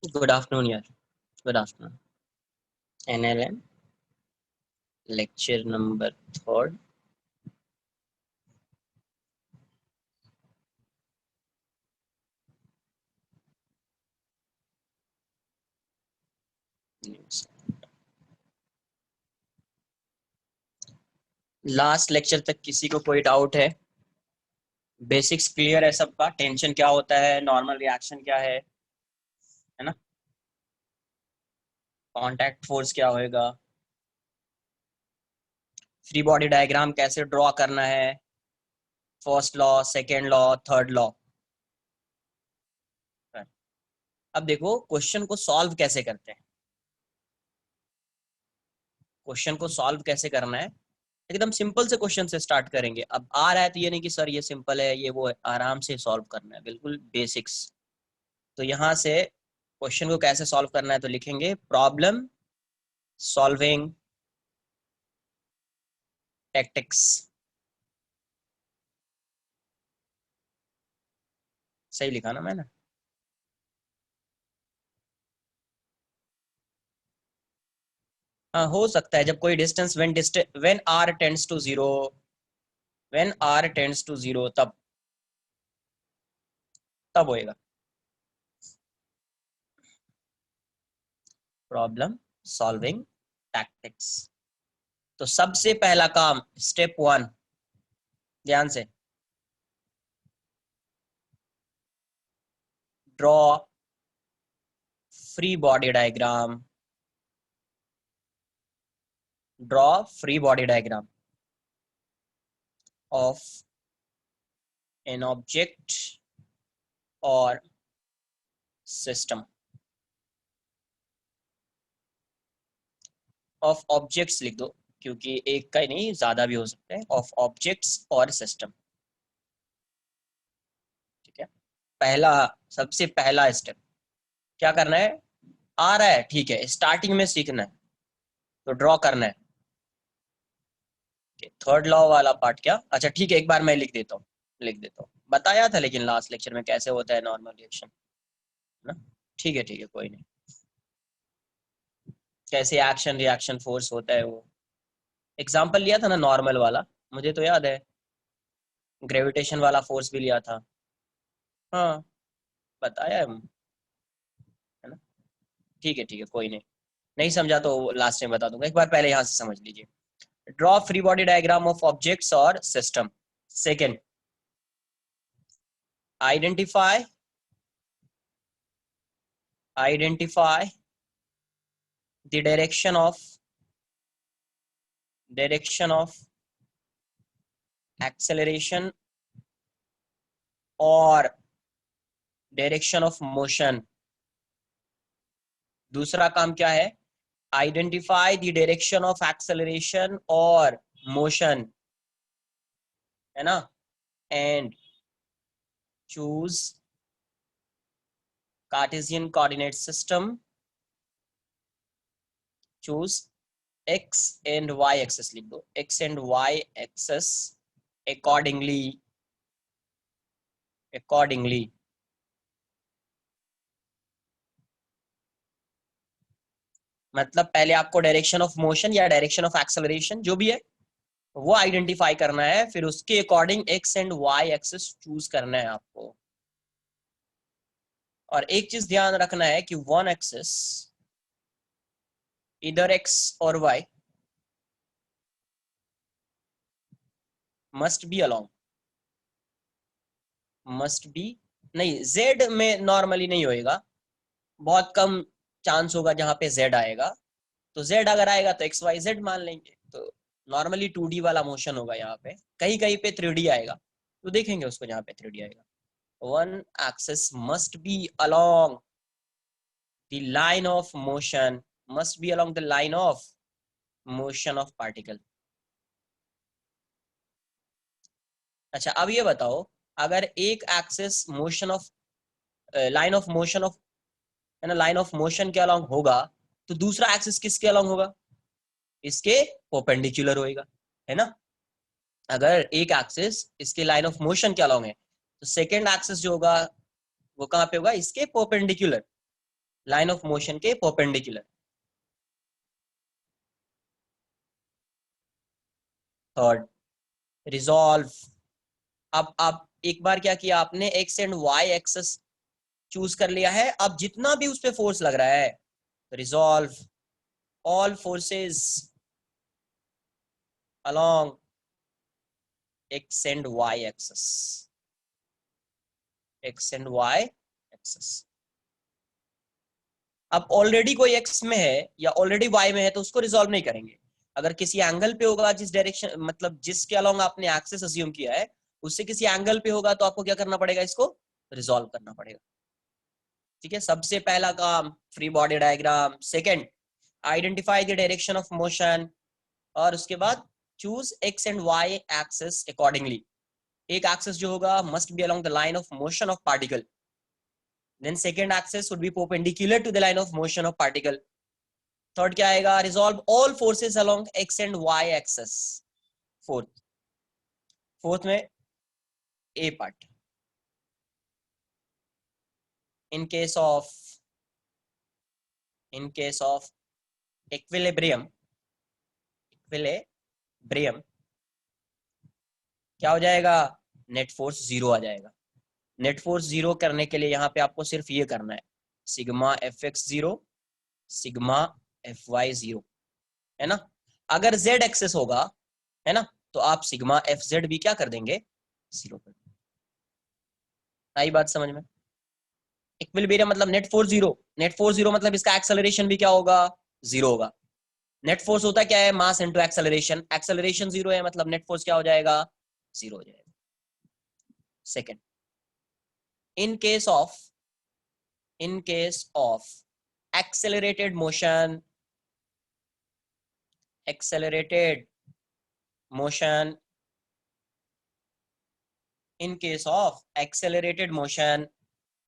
Good afternoon यार, good afternoon. NLM lecture number 3। Last lecture तक किसी को कोई डाउट है? बेसिक्स क्लियर है सबका? टेंशन क्या होता है, नॉर्मल रिएक्शन क्या है ना? कांटेक्ट फोर्स क्या होएगा, फ्री बॉडी डायग्राम कैसे ड्रॉ करना है, first law, second law, third law. अब देखो क्वेश्चन को सॉल्व कैसे करते हैं। क्वेश्चन को सॉल्व कैसे करना है, एकदम सिंपल से क्वेश्चन से स्टार्ट करेंगे। अब आ रहा है तो ये नहीं कि सर ये सिंपल है, ये वो है, आराम से सॉल्व करना है, बिल्कुल बेसिक्स। तो यहाँ से क्वेश्चन को कैसे सॉल्व करना है तो लिखेंगे प्रॉब्लम सॉल्विंग टैक्टिक्स। सही लिखा ना मैंने? हाँ, हो सकता है जब कोई distance when R tends to zero, when R tends to zero तब तब होएगा प्रॉब्लम सॉल्विंग टैक्टिक्स। तो सबसे पहला काम, स्टेप 1, ध्यान से draw free body diagram. Draw free body diagram of an object और सिस्टम। ऑफ ऑब्जेक्ट्स लिख दो, क्योंकि एक का ही नहीं, ज्यादा भी हो सकते हैं। ऑफ ऑब्जेक्ट्स और सिस्टम, ठीक है। पहला, सबसे पहला स्टेप क्या करना है? आ रहा है, ठीक है, स्टार्टिंग में सीखना है तो ड्रॉ करना है। थर्ड लॉ वाला पार्ट क्या, अच्छा ठीक है, एक बार मैं लिख देता हूँ, बताया था लेकिन लास्ट लेक्चर में कैसे होता है नॉर्मल रिएक्शन, है ना? ठीक है, कोई नहीं। कैसे एक्शन रिएक्शन फोर्स होता है वो एग्जाम्पल लिया था ना, नॉर्मल वाला, मुझे तो याद है। ग्रेविटेशन वाला फोर्स भी लिया था, हाँ, बताया है ना? ठीक है, कोई नहीं। नहीं समझा तो लास्ट में बता दूंगा, एक बार पहले यहाँ से समझ लीजिए। Draw free body diagram of objects और system. Second, identify identify the direction of acceleration और डायरेक्शन ऑफ मोशन। दूसरा काम क्या है? Identify the direction of acceleration और मोशन, है ना? And choose Cartesian coordinate system, choose x and Y axes लिख दो, x and Y axes accordingly. मतलब पहले आपको डायरेक्शन ऑफ मोशन या डायरेक्शन ऑफ एक्सेलरेशन जो भी है वो आइडेंटिफाई करना है, फिर उसके according X and Y axis choose करना है आपको। और एक चीज ध्यान रखना है कि वन एक्सेस, इधर एक्स और Y, must be along, must be, नहीं जेड में नॉर्मली नहीं होएगा, बहुत कम चांस होगा जहां पे जेड आएगा। तो जेड अगर आएगा तो एक्स वाई जेड मान लेंगे। तो नॉर्मली 2D वाला मोशन होगा, यहाँ पे कहीं कहीं पे 3D आएगा, तो देखेंगे उसको जहाँ पे 3D आएगा। One axis must be along the line of motion, must be along the line of motion of particle. अच्छा अब ये बताओ, अगर एक axis motion of, line of motion of, है ना, लाइन ऑफ मोशन के अलोंग होगा, तो दूसरा एक्सेस किसके अलोंग होगा? इसके परपेंडिकुलर होएगा, है ना? अगर एक एक्सिस इसके लाइन ऑफ मोशन के अलोंग है, तो सेकेंड एक्सिस जो होगा वो कहाँ पे होगा? इसके परपेंडिकुलर। लाइन ऑफ मोशन के परपेंडिकुलर। Third, resolve. अब आप एक बार क्या किया आपने, X and Y axis choose कर लिया है, अब जितना भी उस पर फोर्स लग रहा है, resolve all forces along x and Y axis, X and Y axis. अब ऑलरेडी कोई एक्स में है या ऑलरेडी वाई में है तो उसको रिजॉल्व नहीं करेंगे। अगर किसी एंगल पे होगा, जिस डायरेक्शन मतलब जिसके अलोंग आपने एक्सेस अज्यूम किया है उससे किसी एंगल पे होगा, तो आपको क्या करना पड़ेगा, इसको रिजॉल्व करना पड़ेगा। ठीक है, सबसे पहला काम free body diagram. Second, identify the direction of motion, और उसके बाद choose x and Y axes accordingly. एक एक्सेस जो होगा must be along the line of motion of particle, then second axis would be perpendicular to the line of motion of particle. Third क्या आएगा, resolve all forces along x and Y axes. Fourth, fourth में A part, in case of, in case of equilibrium, equilibrium क्या हो जाएगा, net force zero आ जाएगा। Net force zero करने के लिए यहाँ पे आपको सिर्फ ये करना है, sigma F X zero, sigma F Y zero, है ना। अगर जेड एक्सेस होगा, है ना, तो आप सिग्मा एफ जेड भी क्या कर देंगे, जीरो कर देंगे। आई बात समझ में। इक्विलिब्रियम मतलब net force zero, net force zero मतलब इसका एक्सेलरेशन भी क्या होगा, जीरो होगा। नेट फोर्स होता क्या है, मास इनटू एक्सेलरेशन, एक्सेलरेशन जीरो है मतलब नेट फोर्स क्या हो जाएगा, जीरो हो जाएगा। Second, in case of, in case of accelerated motion, accelerated motion, in case of accelerated motion,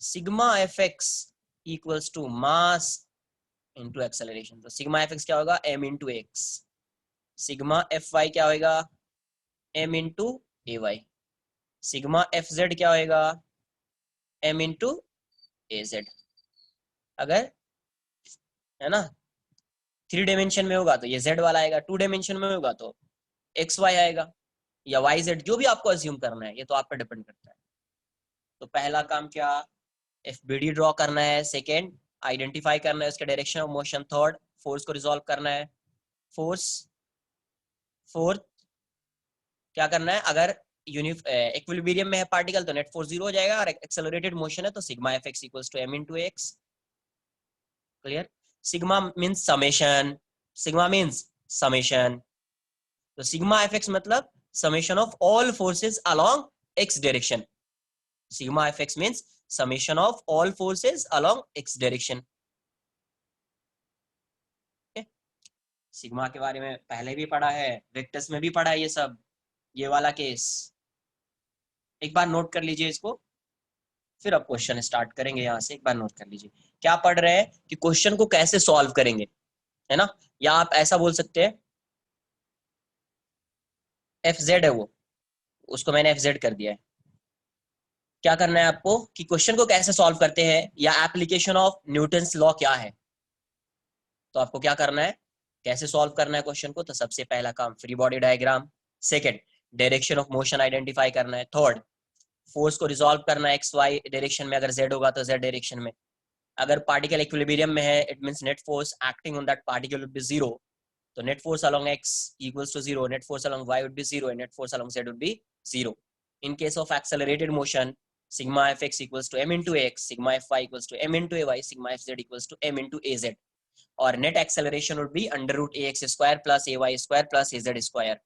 sigma fx equals to mass into acceleration। तो sigma fx क्या होगा, m into x, sigma fy क्या होगा, m into ay, sigma fz क्या होगा, m into az। अगर, है ना, थ्री डायमेंशन में होगा तो ये z वाला आएगा, टू डायमेंशन में होगा तो एक्स वाई आएगा, या वाई जेड, जो भी आपको अज्यूम करना है, ये तो आप पे डिपेंड करता है। तो पहला काम क्या, एफ बी डी ड्रॉ करना है। सेकेंड, आइडेंटिफाई करना है उसके direction of motion. Third, force को रिजॉल्व करना है। फोर्स, फोर्थ क्या करना है, अगर इक्विलिब्रियम में है पार्टिकल तो नेट फोर्स जीरो हो जाएगा, और एक्सेलरेटेड मोशन है तो sigma F X equals to M into X. Clear. Sigma means summation, sigma means summation, तो सिग्मा एफ एक्स मतलब summation of all forces along X direction. sigma fx means summation of all forces along x direction। Sigma के बारे में पहले भी पढ़ा है, vectors में भी पढ़ा है ये सब, ये वाला केस एक बार नोट कर लीजिए इसको, फिर अब क्वेश्चन स्टार्ट करेंगे। यहाँ से एक बार नोट कर लीजिए क्या पढ़ रहे हैं, कि क्वेश्चन को कैसे सॉल्व करेंगे, है ना। या आप ऐसा बोल सकते हैं, एफ जेड है वो, उसको मैंने एफ जेड कर दिया है। क्या करना है आपको, कि क्वेश्चन को कैसे सॉल्व करते हैं, या एप्लीकेशन ऑफ न्यूटन्स लॉ क्या है। तो आपको क्या करना है, कैसे सॉल्व करना है क्वेश्चन को, तो सबसे पहला काम free body diagram. Second, direction of motion identify करना है। थर्ड, फोर्स को रिजॉल्व करना है एक्स वाई डायरेक्शन में, अगर जेड होगा तो जेड डायरेक्शन में। अगर पार्टिकल इक्विलिब्रियम में है, it means net force acting on that particle would be zero, तो net force along x equals to zero, net force along y would be zero, net force along z would be zero. In case of accelerated motion, sigma fx equals to m into x, sigma fy equals to m into ay, sigma fz equals to m into az, और net acceleration would be under root A X square plus A Y square plus A Z square.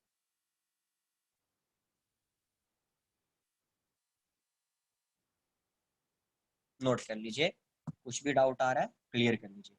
Note कर लीजिए, कुछ भी doubt आ रहा है clear कर लीजिए।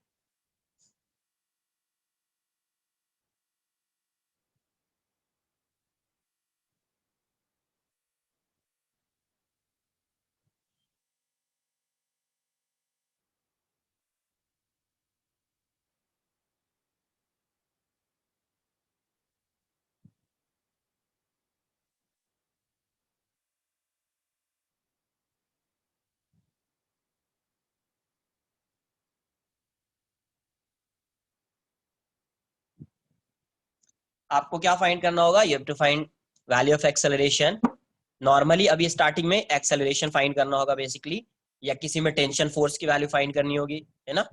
आपको क्या फाइंड करना होगा, you have to find value of acceleration normally. अभी स्टार्टिंग में एक्सेलरेशन फाइंड करना होगा बेसिकली, या किसी में टेंशन फोर्स की वैल्यू फाइंड करनी होगी, है ना,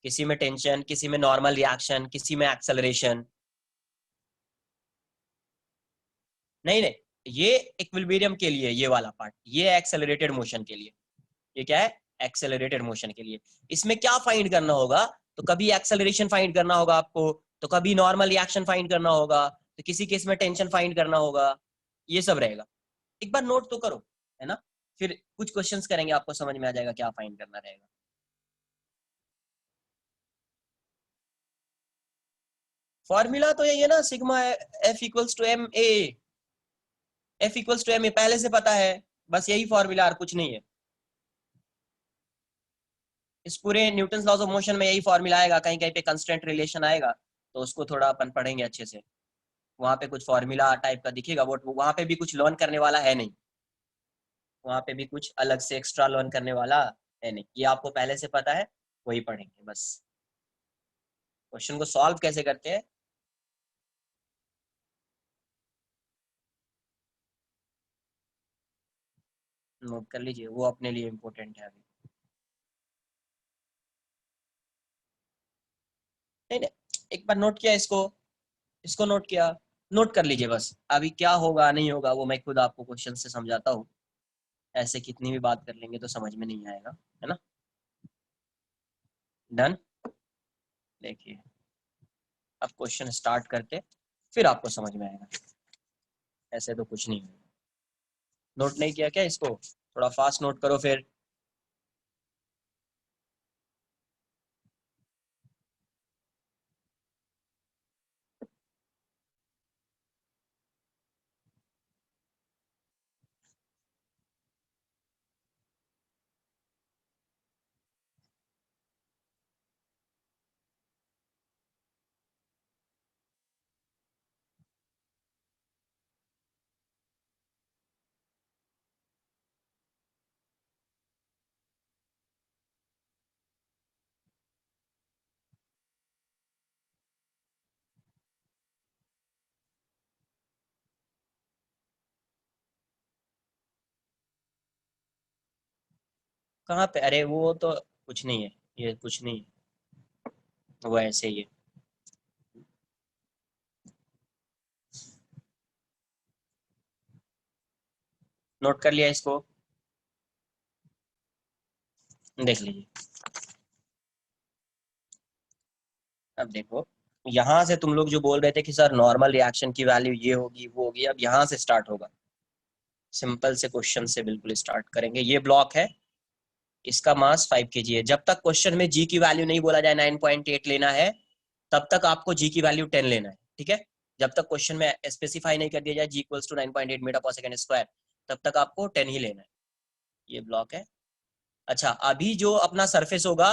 किसी में टेंशन, किसी में नॉर्मल रिएक्शन, किसी में एक्सेलरेशन। नहीं नहीं, ये इक्विलिब्रियम के लिए ये वाला पार्ट, ये एक्सेलरेटेड मोशन के लिए, ये क्या है, एक्सेलरेटेड मोशन के लिए। इसमें क्या फाइंड करना होगा, तो कभी एक्सेलरेशन फाइंड करना होगा आपको, तो कभी नॉर्मल रिएक्शन फाइंड करना होगा, तो किसी केस में टेंशन फाइंड करना होगा, ये सब रहेगा। एक बार नोट तो करो, है ना, फिर कुछ क्वेश्चंस करेंगे, आपको समझ में आ जाएगा क्या फाइंड करना रहेगा। फॉर्मूला तो यही है ना, sigma F equals to M A, F equals to M A पहले से पता है, बस यही फॉर्मूला और कुछ नहीं है। इस पूरे न्यूटन लॉज ऑफ मोशन में यही फॉर्मूला आएगा, कहीं कहीं पे कंस्टेंट रिलेशन आएगा, तो उसको थोड़ा अपन पढ़ेंगे अच्छे से, वहां पे कुछ फॉर्मूला टाइप का दिखेगा, वो वहां पे भी कुछ लर्न करने वाला है नहीं, वहां पे भी कुछ अलग से एक्स्ट्रा लर्न करने वाला है नहीं, ये आपको पहले से पता है, वही पढ़ेंगे बस। क्वेश्चन को सॉल्व कैसे करते हैं, नोट कर लीजिए, वो अपने लिए इम्पोर्टेंट है अभी। नहीं नहीं, एक बार नोट किया इसको, इसको नोट किया, नोट कर लीजिए बस, अभी क्या होगा नहीं होगा वो मैं खुद आपको क्वेश्चन से समझाता हूँ, ऐसे कितनी भी बात कर लेंगे तो समझ में नहीं आएगा, है ना। डन। देखिए, अब क्वेश्चन स्टार्ट करके फिर आपको समझ में आएगा, ऐसे तो कुछ नहीं होगा। नोट नहीं किया क्या इसको, थोड़ा फास्ट नोट करो फिर। कहाँ पे, अरे वो तो कुछ नहीं है, ये कुछ नहीं है, वो ऐसे ही है। नोट कर लिया इसको, देख लीजिए। अब देखो, यहाँ से तुम लोग जो बोल रहे थे कि सर नॉर्मल रिएक्शन की वैल्यू ये होगी वो होगी, अब यहाँ से स्टार्ट होगा, सिंपल से क्वेश्चन से बिल्कुल स्टार्ट करेंगे। ये ब्लॉक है, इसका मास 5 kg है, जब तक क्वेश्चन में जी की वैल्यू नहीं बोला जाए 9.8 लेना है, तब तक आपको जी की वैल्यू 10 लेना है, ठीक है। जब तक क्वेश्चन में स्पेसिफाई नहीं कर दिया जाए जी इक्वल्स टू 9.8 मीटर पर सेकंड स्क्वायर, तब तक आपको 10 ही लेना है। ये ब्लॉक है। अच्छा, अभी जो अपना सरफेस होगा,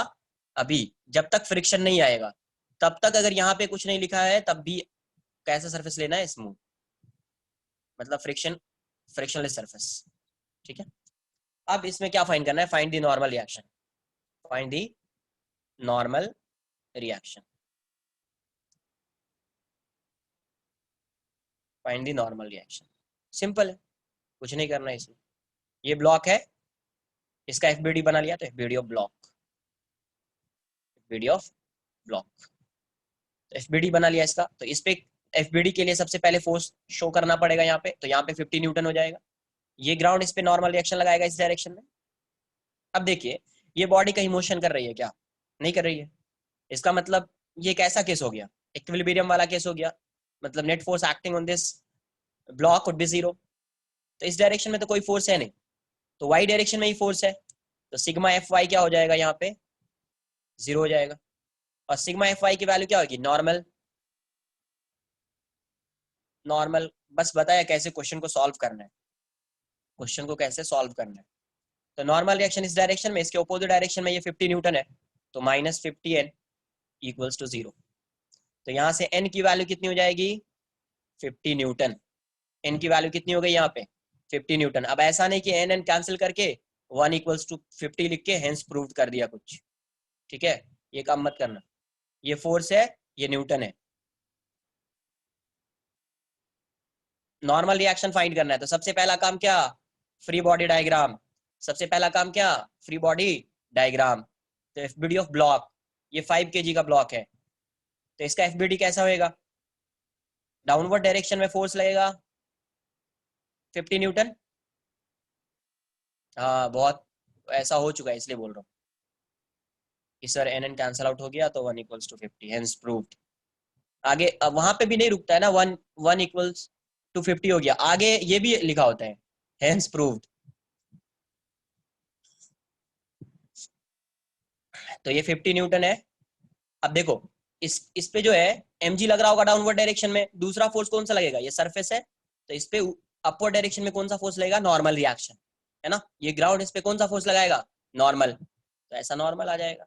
अभी जब तक फ्रिक्शन नहीं आएगा तब तक, अगर यहाँ पे कुछ नहीं लिखा है तब भी कैसा सरफेस लेना है, स्मूथ, मतलब फ्रिक्शनलेस सरफेस, ठीक है। अब इसमें क्या फाइंड करना है, find the normal reaction, find the normal reaction, find the normal reaction, simple है, कुछ नहीं करना है इसमें। ये ब्लॉक है, इसका एफबीडी बना लिया, तो FBD of block, FBD of block, FBD बना लिया इसका, तो इस पे एफबीडी के लिए सबसे पहले फोर्स शो करना पड़ेगा यहाँ पे, तो यहाँ पे 50 न्यूटन हो जाएगा। ये ग्राउंड इस पे नॉर्मल रिएक्शन लगाएगा इस डायरेक्शन में। अब देखिए, ये बॉडी कहीं मोशन कर रही है क्या, नहीं कर रही है, इसका मतलब ये कैसा केस हो गया, इक्विलिब्रियम वाला केस हो गया, मतलब net force acting on this block would be zero. तो इस डायरेक्शन में तो कोई फोर्स है नहीं, तो वाई डायरेक्शन में ही फोर्स है, तो सिग्मा एफ वाई क्या हो जाएगा, यहाँ पे जीरो हो जाएगा। और सिग्मा एफ वाई की वैल्यू क्या होगी, नॉर्मल, नॉर्मल, बस बताया कैसे क्वेश्चन को सॉल्व करना है, क्वेश्चन को कैसे सॉल्व करना है। तो नॉर्मल रिएक्शन इस डायरेक्शन में, इसके अपोजिट डायरेक्शन में ये 50 न्यूटन है, तो -50 n इक्वल्स टू जीरो। तो यहाँ से n की वैल्यू कितनी हो जाएगी, 50 न्यूटन, n की वैल्यू कितनी हो गई यहाँ पे 50 न्यूटन। अब ऐसा नहीं कि n n कैंसिल करके 1 इक्वल्स टू 50 लिख के हेंस प्रूव कर दिया कुछ, ठीक है, ये काम मत करना। ये फोर्स है, ये न्यूटन है, नॉर्मल रिएक्शन फाइंड करना है तो सबसे पहला काम क्या, फ्री बॉडी डायग्राम। सबसे पहला काम क्या, फ्री बॉडी डायग्राम। तो एफबीडी ऑफ ब्लॉक, ये 5 kg का ब्लॉक है, तो इसका एफबीडी कैसा होएगा, डाउनवर्ड डायरेक्शन में फोर्स लगेगा 50 न्यूटन। हाँ बहुत ऐसा हो चुका है इसलिए बोल रहा हूँ। इस sir N N cancel out हो गया तो 1 इक्वल्स टू 50, हेंस प्रूव्ड। आगे वहां पे भी नहीं रुकता है ना, 1 इक्वल्स टू 50 हो गया, आगे ये भी लिखा होता है हेंस प्रूव्ड। तो ये 50 न्यूटन है। अब देखो इस पे जो है mg लग रहा होगा डाउनवर्ड डायरेक्शन में, दूसरा फोर्स कौन सा लगेगा, ये सरफेस है तो इस पे अपवर्ड डायरेक्शन में कौन सा फोर्स लगेगा, नॉर्मल रिएक्शन है ना। ये ग्राउंड, इस पे कौन सा फोर्स लगाएगा, नॉर्मल, तो ऐसा नॉर्मल आ जाएगा।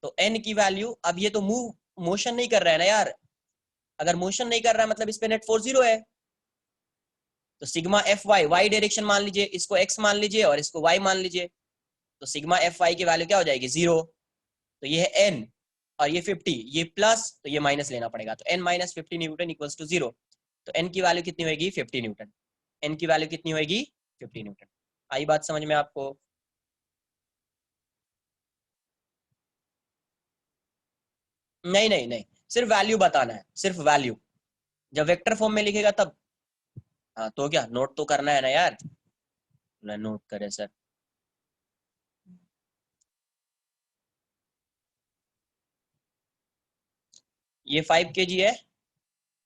तो n की वैल्यू, अब ये तो मोशन नहीं कर रहा है ना यार, अगर मोशन नहीं कर रहा है मतलब इस पे नेट फोर्स 0 है। तो सिग्मा एफ वाई डायरेक्शन मान लीजिए, इसको x मान लीजिए और इसको y मान लीजिए, तो सिग्मा एफ की वैल्यू क्या हो जाएगी, 0। तो ये है n और ये 50, ये प्लस तो ये माइनस लेना पड़ेगा, तो n minus 50 newton equals to 0। तो n की वैल्यू कितनी होगी, 50 न्यूटन। n की वैल्यू कितनी होगी, 50 न्यूटन। आई बात समझ में आपको। नहीं नहीं नहीं, सिर्फ वैल्यू बताना है, सिर्फ वैल्यू। जब वेक्टर फॉर्म में लिखेगा तब। हाँ तो क्या नोट तो करना है ना यार, नोट करे सर। ये 5 kg है,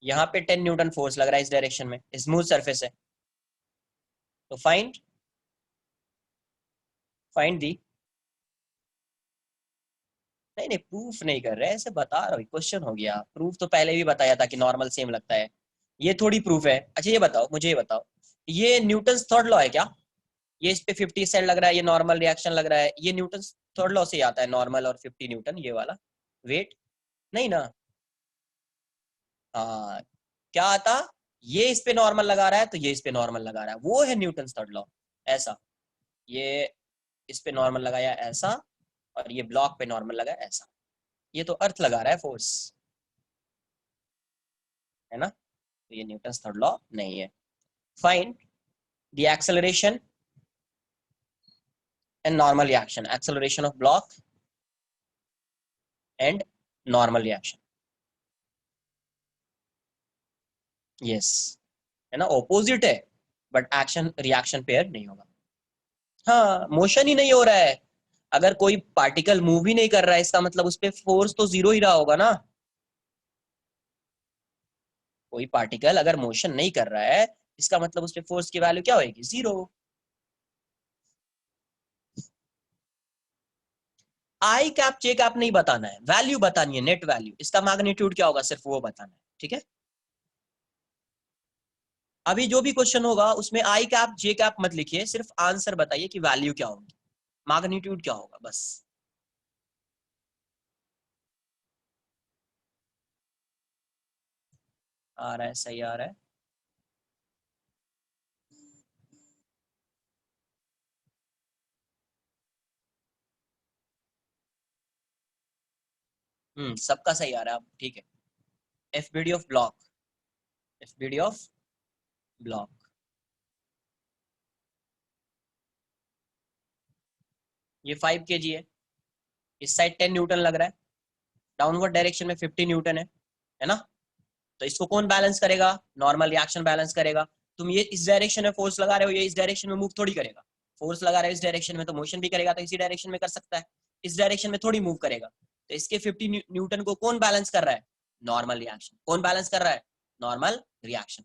यहाँ पे 10 न्यूटन फोर्स लग रहा है इस डायरेक्शन में, स्मूथ सरफेस है। तो फाइंड फाइंड दी, नहीं नहीं प्रूफ नहीं कर रहे, ऐसे बता रहा हूँ, क्वेश्चन हो गया। प्रूफ तो पहले भी बताया था कि नॉर्मल सेम लगता है, ये थोड़ी प्रूफ है। अच्छा ये बताओ, मुझे ये बताओ, ये न्यूटन थर्ड लॉ है क्या, ये इस पे 50 सेंट लग रहा है, ये नॉर्मल रिएक्शन लग रहा है, ये न्यूटन थर्ड लॉ से आता है, नॉर्मल और 50 न्यूटन ये वाला वेट, नहीं ना। हाँ क्या आता, ये इस पे नॉर्मल लगा रहा है तो ये इस पे नॉर्मल लगा रहा है, वो है न्यूटन थर्ड लॉ। ऐसा, ये इस पे नॉर्मल लगाया ऐसा, और ये ब्लॉक पे नॉर्मल लगाया ऐसा, ये तो अर्थ लगा रहा है फोर्स, है ना। तो ये न्यूटन थर्ड लॉ नहीं है। Find the acceleration and normal reaction, acceleration of block and normal reaction. Yes, है ना, ऑपोजिट है, बट एक्शन रिएक्शन पेयर नहीं होगा। हाँ मोशन ही नहीं हो रहा है, अगर कोई पार्टिकल मूव ही नहीं कर रहा है इसका मतलब उस पर फोर्स तो 0 ही रहा होगा ना। कोई पार्टिकल अगर मोशन नहीं कर रहा है इसका मतलब उस पर फोर्स की वैल्यू क्या होगी, 0। आई कैप जे कैप नहीं बताना है, वैल्यू बतानी है, नेट वैल्यू, इसका मैग्नीट्यूड क्या होगा सिर्फ वो बताना है, ठीक है। अभी जो भी क्वेश्चन होगा उसमें आई कैप जे कैप मत लिखिए, सिर्फ आंसर बताइए कि वैल्यू क्या होगी, मैग्नीट्यूड क्या होगा बस। आ रहा है, सही आ रहा है। सबका सही आ रहा है, अब ठीक है। FBD of block, FBD of block, ये 5 kg है, इस साइड 10 न्यूटन लग रहा है, डाउनवर्ड डायरेक्शन में 50 न्यूटन है ना। तो इसको कौन बैलेंस करेगा, नॉर्मल रिएक्शन बैलेंस करेगा। तुम ये इस डायरेक्शन में फोर्स लगा रहे हो, ये इस डायरेक्शन में मूव थोड़ी करेगा, फोर्स लगा रहे हो इस डायरेक्शन में तो मोशन भी करेगा, तो इसी डायरेक्शन में कर सकता है, इस डायरेक्शन में थोड़ी मूव करेगा। तो इसके 50 न्यूटन को कौन बैलेंस कर रहा है, नॉर्मल रिएक्शन। कौन बैलेंस कर रहा है, नॉर्मल रिएक्शन।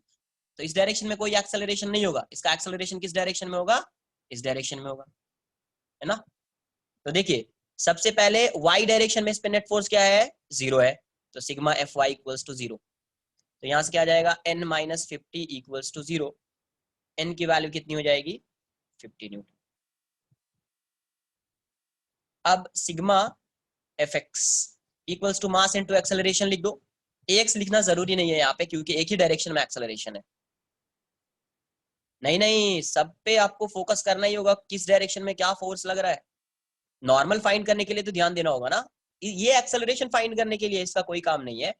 तो इस डायरेक्शन में कोई एक्सेलरेशन नहीं होगा, इसका एक्सेलरेशन किस डायरेक्शन में होगा, इस डायरेक्शन में होगा, है ना। तो देखिए सबसे पहले y डायरेक्शन में इस पे नेट फोर्स क्या है, 0 है, तो sigma F Y equals to 0। तो यहां से क्या आ जाएगा, n minus 50 equals to 0, n की वैल्यू कितनी हो जाएगी, 50 न्यूटन। अब sigma F X equals to mass into acceleration लिख दो। ax लिखना जरूरी नहीं है यहाँ पे क्योंकि एक ही डायरेक्शन में एक्सेलरेशन है। नहीं नहीं, सब पे आपको फोकस करना ही होगा, किस डायरेक्शन में क्या फोर्स लग रहा है। नॉर्मल फाइंड करने के लिए तो ध्यान देना होगा ना, ये एक्सेलरेशन फाइंड करने के लिए इसका कोई काम नहीं है,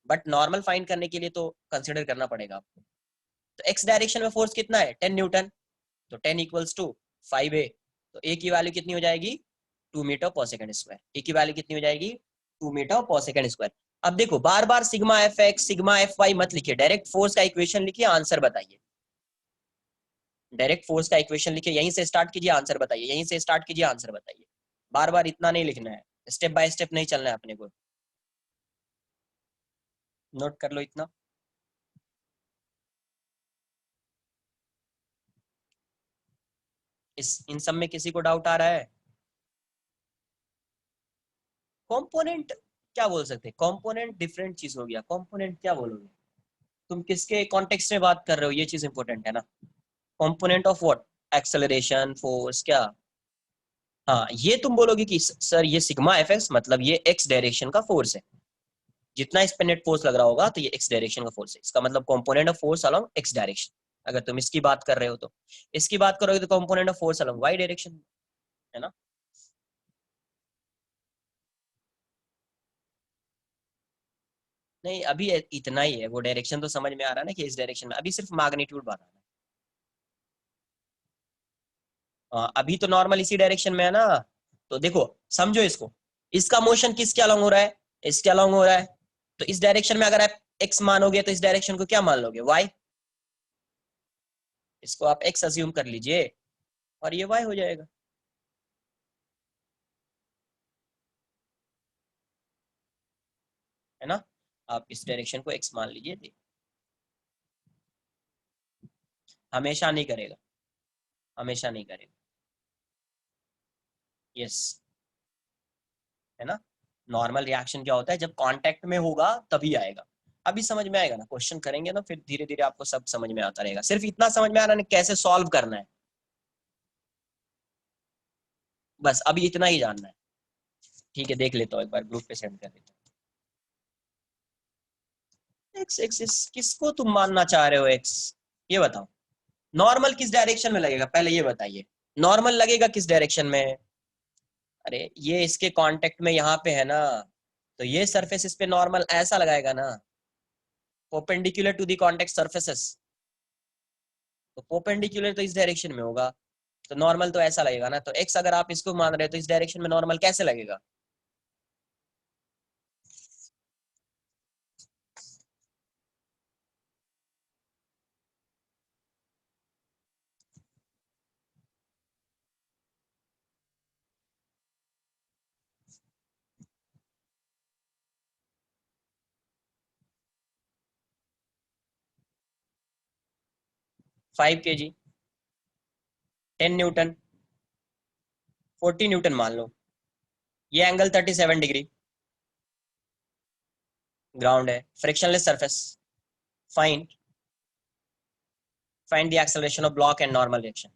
बट नॉर्मल फाइंड करने के लिए तो कंसिडर करना पड़ेगा आपको। तो एक्स डायरेक्शन में फोर्स कितना है 10 न्यूटन, तो 10 इक्वल्स टू 5a, तो ए की वैल्यू कितनी हो जाएगी 2 मीटर पर सेकंड स्क्वायर, ए की वैल्यू कितनी हो जाएगी 2 मीटर पर सेकंड स्क्वायर। अब देखो बार बार sigma F x sigma F y मत लिखिए, डायरेक्ट फोर्स का इक्वेशन लिखिए, आंसर बताइए। डायरेक्ट फोर्स का इक्वेशन लिखिए, यहीं से स्टार्ट कीजिए, आंसर बताइए, यहीं से स्टार्ट कीजिए, आंसर बताइए। बार बार इतना नहीं लिखना है, स्टेप बाय स्टेप नहीं चलना है अपने को, नोट कर लो इतना। इन सब में किसी को डाउट आ रहा है? कंपोनेंट क्या बोल सकते हैं, कंपोनेंट डिफरेंट चीज हो गया, कंपोनेंट क्या बोलोगे तुम, किसके कॉन्टेक्स्ट में बात कर रहे हो, ये चीज इंपॉर्टेंट है ना। Component of what, acceleration force क्या। हाँ ये तुम बोलोगे कि सर ये सिग्मा एफ एक्स मतलब ये एक्स डायरेक्शन का फोर्स है, जितना इस पे नेट फोर्स लग रहा होगा तो ये एक्स डायरेक्शन का फोर्स है, इसका मतलब component of force along X direction. अगर तुम इसकी बात कर रहे हो तो, इसकी बात करोगे तो component of force along Y direction, है ना। नहीं अभी इतना ही है, वो डायरेक्शन तो समझ में आ रहा है ना कि इस डायरेक्शन में, अभी सिर्फ मैग्नीट्यूड बताना है। अभी तो नॉर्मल इसी डायरेक्शन में है ना, तो देखो समझो इसको, इसका मोशन किसके अलोंग हो रहा है, इसके अलोंग हो रहा है, तो इस डायरेक्शन में अगर आप एक्स मानोगे तो इस डायरेक्शन को क्या मान लोगे वाई, इसको आप एक्स अज्यूम कर लीजिए और ये वाई हो जाएगा, है ना। आप इस डायरेक्शन को एक्स मान लीजिए, हमेशा नहीं करेगा, हमेशा नहीं करेगा, यस, है ना। नॉर्मल रिएक्शन क्या होता है, जब कांटेक्ट में होगा तभी आएगा। अभी समझ में आएगा ना, क्वेश्चन करेंगे ना फिर धीरे धीरे आपको सब समझ में आता रहेगा, सिर्फ इतना समझ में आ रहा है कैसे सॉल्व करना है, बस अभी इतना ही जानना है। ठीक है देख लेता हूँ, एक बार ग्रुप पे सेंड कर देता हूँ। एक्स एक्सिस किसको तुम मानना चाह रहे हो एक्स, ये बताओ। नॉर्मल किस डायरेक्शन में लगेगा पहले ये बताइए, नॉर्मल लगेगा किस डायरेक्शन में। अरे ये इसके कांटेक्ट में यहाँ पे है ना, तो ये सरफेस इस पे नॉर्मल ऐसा लगाएगा ना, perpendicular to the contact surfaces, तो परपेंडिकुलर तो इस डायरेक्शन में होगा, तो नॉर्मल तो ऐसा लगेगा ना, तो एक्स अगर आप इसको मान रहे हो तो इस डायरेक्शन में नॉर्मल कैसे लगेगा। 5 kg, 10 न्यूटन, 40 न्यूटन मान लो, ये एंगल 37 डिग्री, ग्राउंड है, frictionless surface, find find the acceleration of block and normal reaction,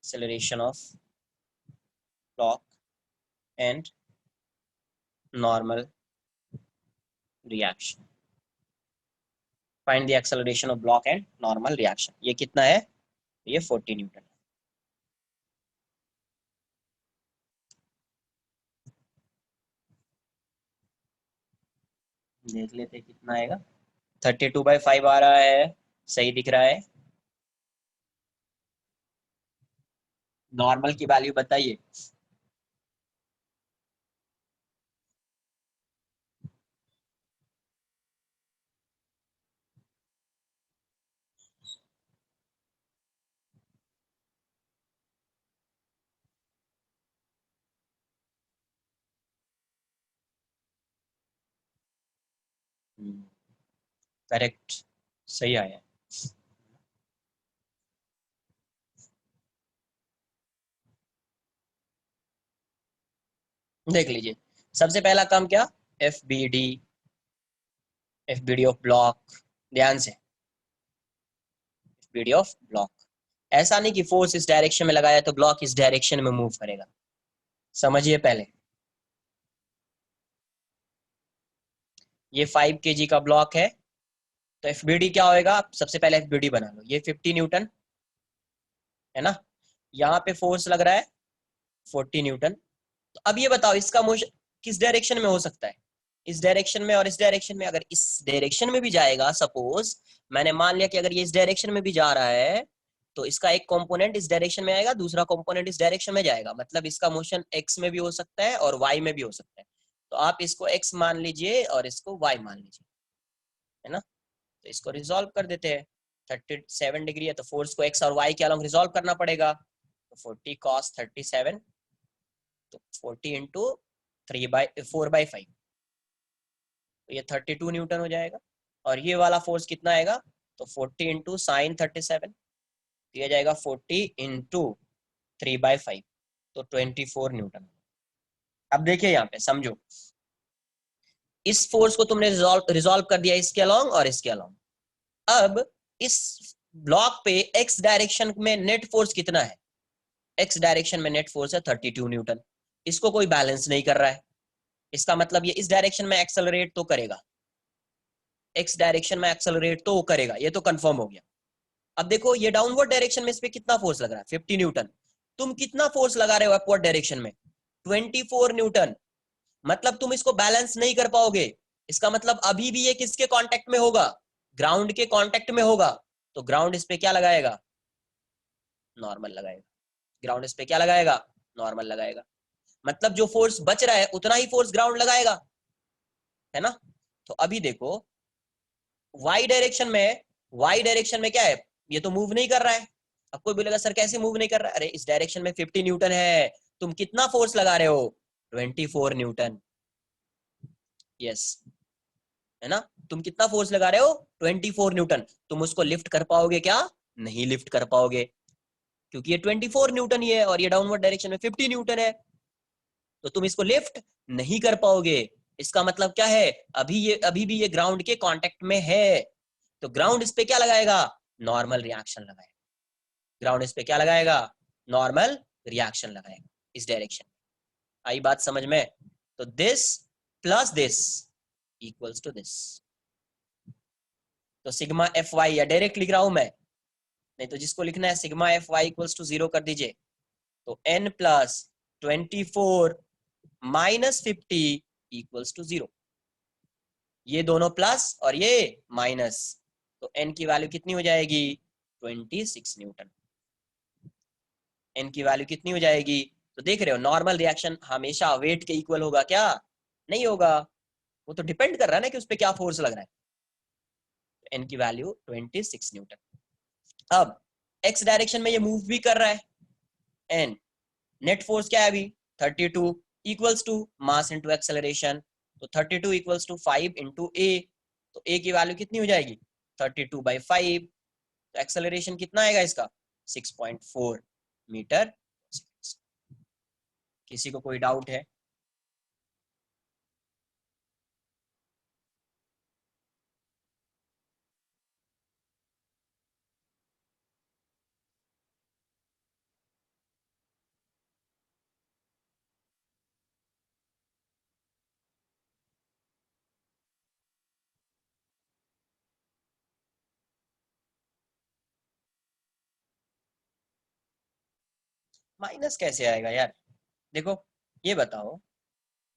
acceleration of block and normal reaction, find the acceleration of block and normal reaction, ये कितना है, ये 40 Newton. देख लेते कितना आएगा, 32/5 आ रहा है, सही दिख रहा है। नॉर्मल की वैल्यू बताइए। करेक्ट, सही आया। देख लीजिए, सबसे पहला काम क्या, F B D, F B D of block, ध्यान से, F B D of block, ऐसा नहीं कि फोर्स इस डायरेक्शन में लगाया तो ब्लॉक इस डायरेक्शन में मूव करेगा, समझिए पहले। ये 5 kg का ब्लॉक है, तो एफ बी डी क्या होएगा, आप सबसे पहले एफ बी डी बना लो, ये 50 न्यूटन, है ना, यहाँ पे फोर्स लग रहा है 40 न्यूटन, तो अब ये बताओ इसका मोशन किस डायरेक्शन में हो सकता है, इस डायरेक्शन में और इस डायरेक्शन में, अगर इस डायरेक्शन में भी जाएगा, सपोज मैंने मान लिया कि अगर ये इस डायरेक्शन में भी जा रहा है तो इसका एक कंपोनेंट इस डायरेक्शन में आएगा, दूसरा कंपोनेंट इस डायरेक्शन में जाएगा, मतलब इसका मोशन एक्स में भी हो सकता है और वाई में भी हो सकता है। तो आप इसको एक्स मान लीजिए और इसको वाई मान लीजिए, है ना। तो इसको रिजॉल्व कर देते हैं। 37 डिग्री है तो फोर्स को एक्स और वाई के अलॉन्ग रिजॉल्व करना पड़ेगा। तो 40 cos 37, तो 40 इंटू 4/5, तो ये 32 न्यूटन हो जाएगा। और ये वाला फोर्स कितना आएगा, तो 40 इंटू साइन 37, दिया जाएगा 40 इंटू 3/5, तो 24 न्यूटन। अब देखिए यहाँ पे समझो, इस फोर्स को तुमने रिजॉल्व कर दिया इसके अलॉन्ग और इसके अलॉन्ग। अब इस ब्लॉक पे एक्स डायरेक्शन में नेट फोर्स कितना है, एक्स डायरेक्शन में नेट फोर्स है 32 न्यूटन। इसको कोई बैलेंस नहीं कर रहा है, इसका मतलब ये इस डायरेक्शन में एक्सेलरेट तो करेगा, एक्स डायरेक्शन में एक्सेलरेट तो करेगा, ये तो कंफर्म हो गया। अब देखो ये डाउनवर्ड डायरेक्शन में इस पे कितना फोर्स लग रहा है, 50 न्यूटन। तुम कितना फोर्स लगा रहे हो अपवर्ड डायरेक्शन में, 24 न्यूटन। मतलब तुम इसको बैलेंस नहीं कर पाओगे। इसका मतलब अभी भी ये किसके कांटेक्ट में होगा, ग्राउंड के कांटेक्ट में होगा। तो ग्राउंड इस पे क्या लगाएगा, नॉर्मल लगाएगा। ग्राउंड इस पे क्या लगाएगा, नॉर्मल लगाएगा। मतलब जो फोर्स बच रहा है उतना ही फोर्स ग्राउंड लगाएगा, है ना। तो अभी देखो वाई डायरेक्शन में क्या है, ये तो मूव नहीं कर रहा है। अब कोई बोलेगा सर कैसे मूव नहीं कर रहा है, अरे इस डायरेक्शन में 50 न्यूटन है, तुम कितना फोर्स लगा रहे हो, 24 न्यूटन। यस, है ना। तुम कितना फोर्स लगा रहे हो, 24 न्यूटन। तुम उसको लिफ्ट कर पाओगे क्या, नहीं लिफ्ट कर पाओगे, क्योंकि ये 24 न्यूटन ही है और ये डाउनवर्ड डायरेक्शन में 50 न्यूटन है। तो तुम इसको लिफ्ट नहीं कर पाओगे। इसका मतलब क्या है, अभी भी ये ग्राउंड के कांटेक्ट में है। तो ग्राउंड इस पे क्या लगाएगा, नॉर्मल रिएक्शन लगाएगा। ग्राउंड इस पे क्या लगाएगा, नॉर्मल रिएक्शन लगाएगा इस डायरेक्शन में। आई बात समझ में। तो this plus this equals to this. तो सिग्मा एफ वाई, या डायरेक्ट लिख रहा हूं मैं, नहीं तो जिसको लिखना है sigma F Y equals to 0 कर दीजिए। तो n plus 24 minus 50 equals to 0। ये दोनों प्लस और ये माइनस, तो n की वैल्यू कितनी हो जाएगी, 26 न्यूटन। n की वैल्यू कितनी हो जाएगी, तो देख रहे हो नॉर्मल रिएक्शन हमेशा वेट के इक्वल होगा क्या, नहीं होगा। वो तो डिपेंड कर रहा है ना कि उस पर क्या फोर्स लग रहा है। n की वैल्यू 26 न्यूटन। अब x डायरेक्शन में ये मूव भी कर रहा है, n नेट फोर्स क्या है अभी 32 equals to mass into acceleration. तो 32 इक्वल्स टू 5 इंटू a, तो a की वैल्यू कितनी हो जाएगी 32/5। तो एक्सेलरेशन कितना आएगा इसका 6.4 मीटर। किसी को कोई डाउट है, माइनस कैसे आएगा यार। देखो ये बताओ,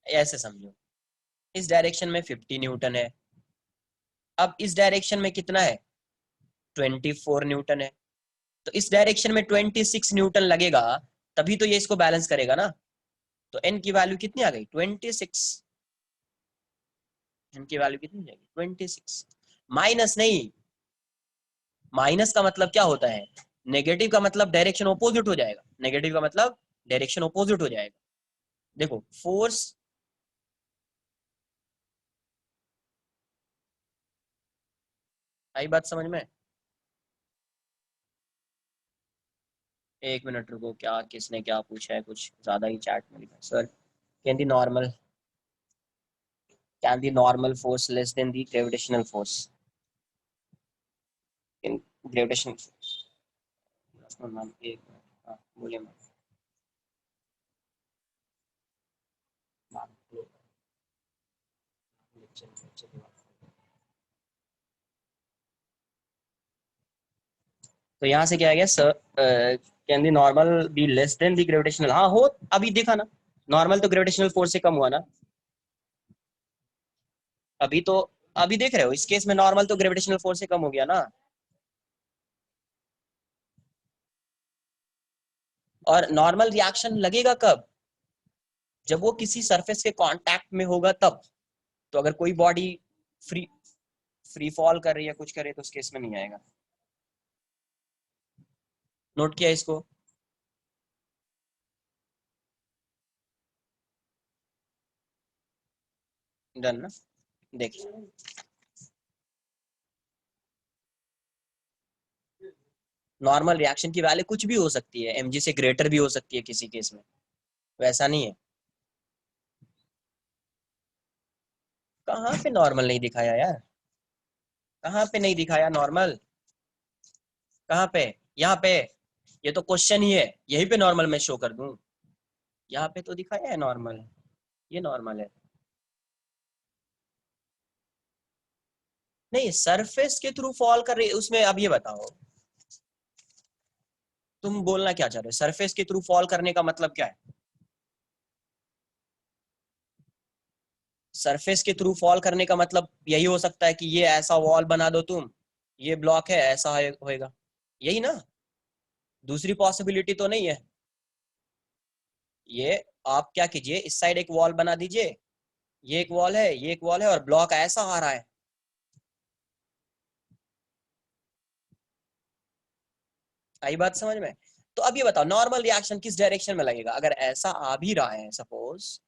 ऐसे समझो, इस डायरेक्शन में 50 न्यूटन है, अब इस डायरेक्शन में कितना है 24 न्यूटन है, तो इस डायरेक्शन में 26 न्यूटन लगेगा, तभी तो ये इसको बैलेंस करेगा ना। तो n की वैल्यू कितनी आ गई 26, n की वैल्यू कितनी जाएगी 26। माइनस नहीं, माइनस का मतलब क्या होता है, नेगेटिव का मतलब डायरेक्शन ऑपोजिट हो जाएगा, नेगेटिव का मतलब डायरेक्शन ऑपोजिट हो जाएगा। देखो फोर्स, आई बात समझ में। एक मिनट रुको, क्या किसने क्या पूछा है, कुछ ज्यादा ही चैट में लिखा है sir. Can the normal force less than the gravitational force in gravitational force. एक मिनट, हाँ बोलिए मैम। तो यहाँ से क्या आ गया sir, can the normal be less than the gravitational, हाँ हो, अभी देखा ना, नॉर्मल तो ग्रेविटेशनल फोर्स से कम हुआ ना। अभी तो, अभी देख रहे हो इस केस में नॉर्मल तो ग्रेविटेशनल फोर्स से कम हो गया ना। और नॉर्मल रिएक्शन लगेगा कब? जब वो किसी सरफेस के कांटेक्ट में होगा तब। तो अगर कोई बॉडी फ्री फ्री फॉल कर रही है, कुछ करे, तो उस केस में नहीं आएगा। नोट किया इसको? डन ना? देखिए, नॉर्मल रिएक्शन की वैल्यू कुछ भी हो सकती है, mg से ग्रेटर भी हो सकती है किसी केस में, वैसा नहीं है। कहाँ पे नॉर्मल नहीं दिखाया यार? कहाँ पे नहीं दिखाया नॉर्मल? कहाँ पे? यहाँ पे। ये तो क्वेश्चन ही है, यहीं पे नॉर्मल मैं शो कर दूं? यहाँ पे तो दिखाया है नॉर्मल। ये नॉर्मल है। नहीं, सरफेस के थ्रू फॉल कर रही है उसमें। अब ये बताओ, तुम बोलना क्या चाह रहे हो? सरफेस के थ्रू फॉल करने का मतलब क्या है? सरफेस के थ्रू फॉल करने का मतलब यही हो सकता है कि ये ऐसा वॉल बना दो तुम, ये ब्लॉक है, ऐसा होएगा, यही ना? दूसरी पॉसिबिलिटी तो नहीं है। ये आप क्या कीजिए, इस साइड एक वॉल बना दीजिए, ये एक वॉल है, ये एक वॉल है, और ब्लॉक ऐसा आ रहा है। आई बात समझ में? तो अब ये बताओ, नॉर्मल रिएक्शन किस डायरेक्शन में लगेगा? अगर ऐसा आ भी रहा है सपोज,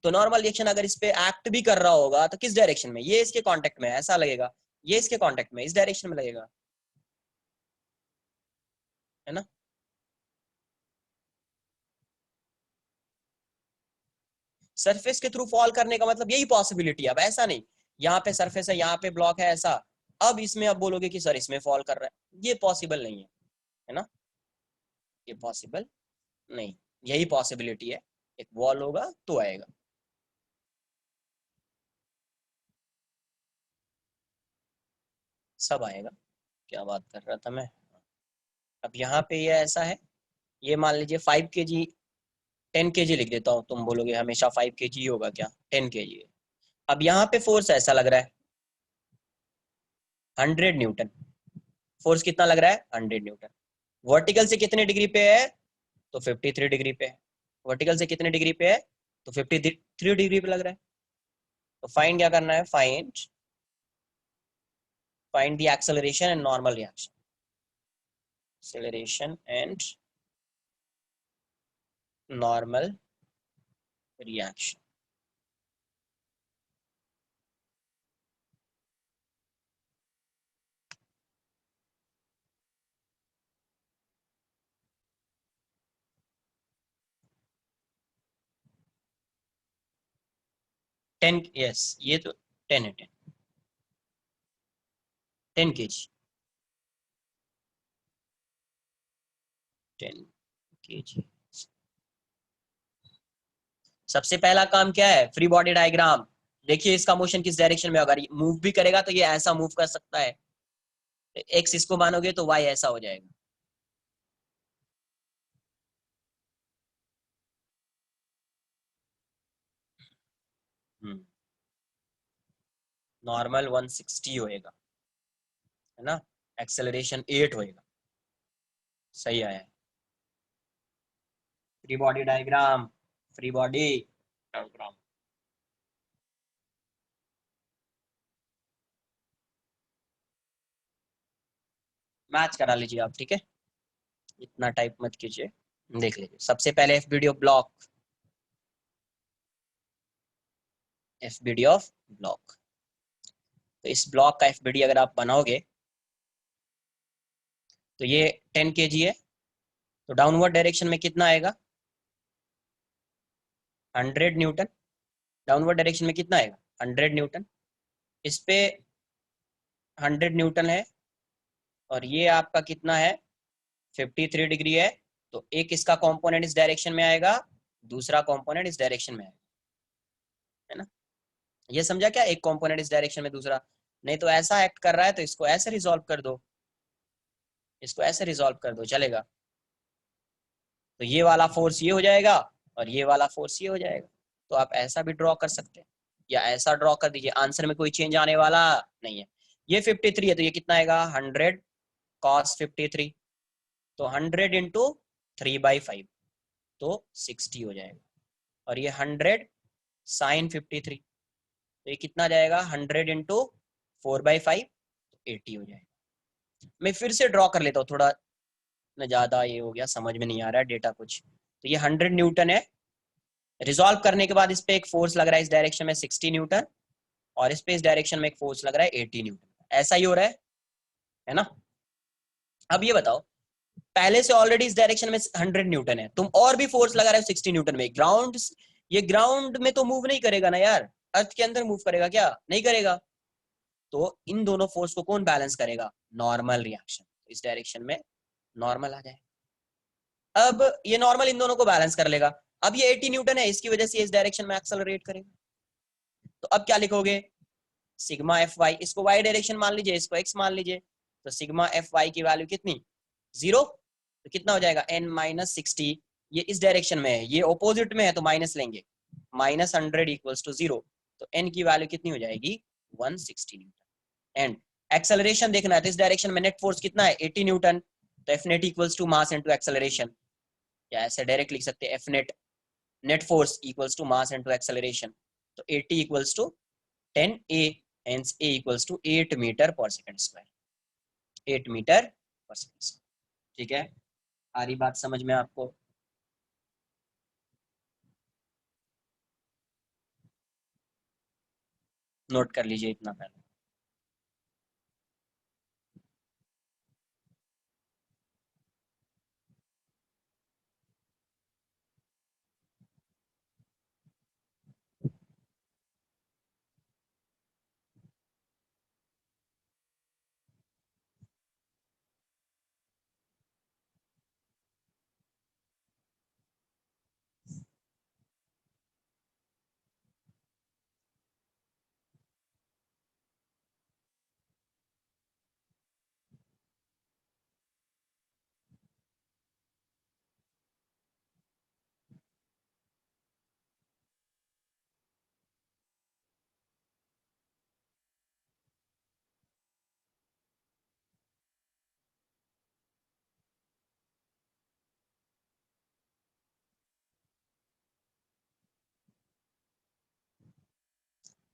तो नॉर्मल रिएक्शन अगर इस पे एक्ट भी कर रहा होगा तो किस डायरेक्शन में? ये इसके कांटेक्ट में ऐसा लगेगा, ये इसके कांटेक्ट में इस डायरेक्शन में लगेगा, है ना? सरफेस के थ्रू फॉल करने का मतलब यही पॉसिबिलिटी है। अब ऐसा नहीं, यहाँ पे सरफेस है, यहाँ पे ब्लॉक है, ऐसा। अब इसमें अब बोलोगे कि सर इसमें फॉल कर रहा है, ये पॉसिबल नहीं है ना? ये पॉसिबल नहीं। यही पॉसिबिलिटी है, एक वॉल होगा तो आएगा। सब आएगा। क्या बात कर रहा था मैं? अब यहाँ पे ये ऐसा है, ये मान लीजिए 5 kg, 10 kg लिख देता हूँ। तुम बोलोगे हमेशा 5 kg होगा क्या? 10 kg है। अब यहाँ पे फोर्स ऐसा लग रहा है, 100 न्यूटन। फोर्स कितना लग रहा है? 100 न्यूटन। वर्टिकल से कितने डिग्री पे है? तो 53 डिग्री पे है। वर्टिकल से कितने डिग्री पे है? तो 53 डिग्री पे लग रहा है। तो फाइंड क्या करना है? Find the acceleration and normal reaction. Acceleration and normal reaction. 10, yes, ये तो 10 है। 10 kg। 10 kg। सबसे पहला काम क्या है? Free body diagram. देखिए इसका मोशन किस डायरेक्शन में, अगर मूव भी करेगा तो ये ऐसा मूव कर सकता है, एक्स इसको मानोगे तो वाई ऐसा हो जाएगा। नॉर्मल 160 होएगा, है ना? एक्सेलरेशन 8 होएगा। सही आया है। Free body diagram, free body diagram. Match करा लीजिए आप, ठीक है? इतना टाइप मत कीजिए। देख लीजिए सबसे पहले FBD of block. FBD of block. तो इस ब्लॉक का एफबीडी अगर आप बनाओगे, तो ये 10 kg है, तो डाउनवर्ड डायरेक्शन में कितना आएगा? 100 न्यूटन। डाउनवर्ड डायरेक्शन में कितना आएगा? 100 न्यूटन। इस पे 100 न्यूटन है, और ये आपका कितना है? 53 डिग्री है। तो एक इसका कंपोनेंट इस डायरेक्शन में आएगा, दूसरा कंपोनेंट इस डायरेक्शन में आएगा, है ना? ये समझा क्या? एक कंपोनेंट इस डायरेक्शन में, दूसरा नहीं। तो ऐसा एक्ट कर रहा है तो इसको ऐसे रिजॉल्व कर दो, इसको ऐसे रिजॉल्व कर दो, चलेगा? तो ये वाला फोर्स ये हो जाएगा, और ये वाला फोर्स ये हो जाएगा। तो आप ऐसा भी ड्रॉ कर सकते हैं। या ऐसा ड्रॉ कर दीजिए, आंसर में कोई चेंज आने वाला नहीं है। ये 53 है तो ये कितना आएगा 100 cos 53, तो 100 इंटू 3/5 तो 60 हो जाएगा, और ये 100 sin 53 तो ये कितना जाएगा 100 इंटू 4/5 80 हो जाएगा। मैं फिर से ड्रॉ कर लेता हूँ, थोड़ा ना ज्यादा ये हो गया, समझ में नहीं आ रहा है डेटा कुछ। तो ये 100 न्यूटन है, रिजॉल्व करने के बाद इस पे एक फोर्स लग रहा है इस डायरेक्शन में 60 न्यूटन, और इस पे इस डायरेक्शन में एक फोर्स लग रहा है 80 न्यूटन, ऐसा ही हो रहा है ना। अब ये बताओ, पहले से ऑलरेडी इस डायरेक्शन में 100 न्यूटन है, तुम और भी फोर्स लगा रहे हो 60 न्यूटन में, ग्राउंड, ये ग्राउंड में तो मूव नहीं करेगा ना यार, अर्थ के अंदर मूव करेगा क्या, नहीं करेगा। तो इन दोनों फोर्स को कौन बैलेंस करेगा, नॉर्मल रिएक्शन, इस डायरेक्शन में नॉर्मल आ जाए। अब ये नॉर्मल इन दोनों को बैलेंस कर लेगा। अब ये 80 न्यूटन है, इसकी वजह से इस डायरेक्शन में एक्सेलरेट करेगा। तो अब क्या लिखोगे, सिग्मा एफ वाई, इसको वाई डायरेक्शन मान लीजिए, इसको एक्स मान लीजिए, तो सिग्मा एफ वाई की वैल्यू कितनी 0, तो कितना हो जाएगा n-60, ये इस डायरेक्शन में है, ये ऑपोजिट में है तो माइनस लेंगे, -100 इक्वल्स टू 0, तो n की वैल्यू कितनी हो जाएगी 160 न्यूटन। एंड एक्सेलरेशन देखना है तो इस डायरेक्शन में नेट फोर्स कितना है 80 न्यूटन, तो F net equals to mass into acceleration, या ऐसे डायरेक्ट लिख सकते हैं F net, net force equals to mass into acceleration, तो 80 equals to 10a, hence a equals to 8 metre पर सेकंड स्क्वायर, 8 मीटर पर सेकंड स्क्वायर। ठीक है, आ रही बात समझ में आपको। नोट कर लीजिए इतना पहले।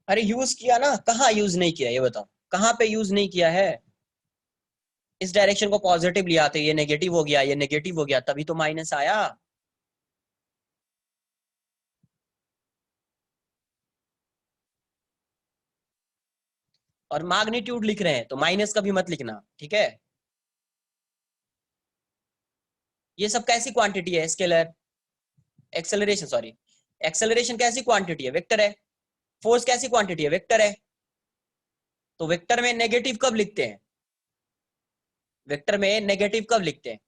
अरे यूज किया ना, कहाँ यूज नहीं किया, ये बताओ कहाँ पे यूज नहीं किया है। इस डायरेक्शन को पॉजिटिव लिया तो ये नेगेटिव हो गया, ये नेगेटिव हो गया, तभी तो माइनस आया। और मैग्नीट्यूड लिख रहे हैं तो माइनस का भी मत लिखना, ठीक है। ये सब कैसी क्वांटिटी है, स्केलर, एक्सेलरेशन सॉरी, एक्सेलरेशन कैसी क्वांटिटी है, वेक्टर है। फोर्स कैसी क्वांटिटी है, वेक्टर है। तो वेक्टर में नेगेटिव कब लिखते हैं, वेक्टर में नेगेटिव कब लिखते हैं,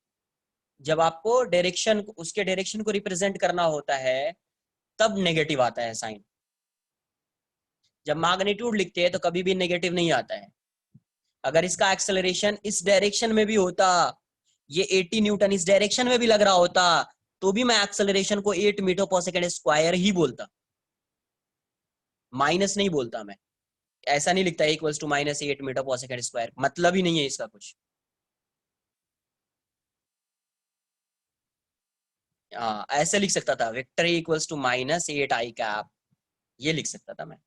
जब आपको डायरेक्शन, उसके डायरेक्शन को रिप्रेजेंट करना होता है तब नेगेटिव आता है साइन। जब मैग्नीट्यूड लिखते हैं तो कभी भी नेगेटिव नहीं आता है। अगर इसका एक्सेलरेशन इस डायरेक्शन में भी होता, ये 80 न्यूटन इस डायरेक्शन में भी लग रहा होता, तो भी मैं एक्सेलरेशन को 8 मीटर पर सेकेंड स्क्वायर ही बोलता, माइनस नहीं बोलता मैं। ऐसा नहीं लिखता इक्वल्स टू -8 मीटर पर सेकेंड स्क्वायर, मतलब ही नहीं है इसका कुछ। हाँ ऐसे लिख सकता था, vector equals to -8 i cap, ये लिख सकता था मैं।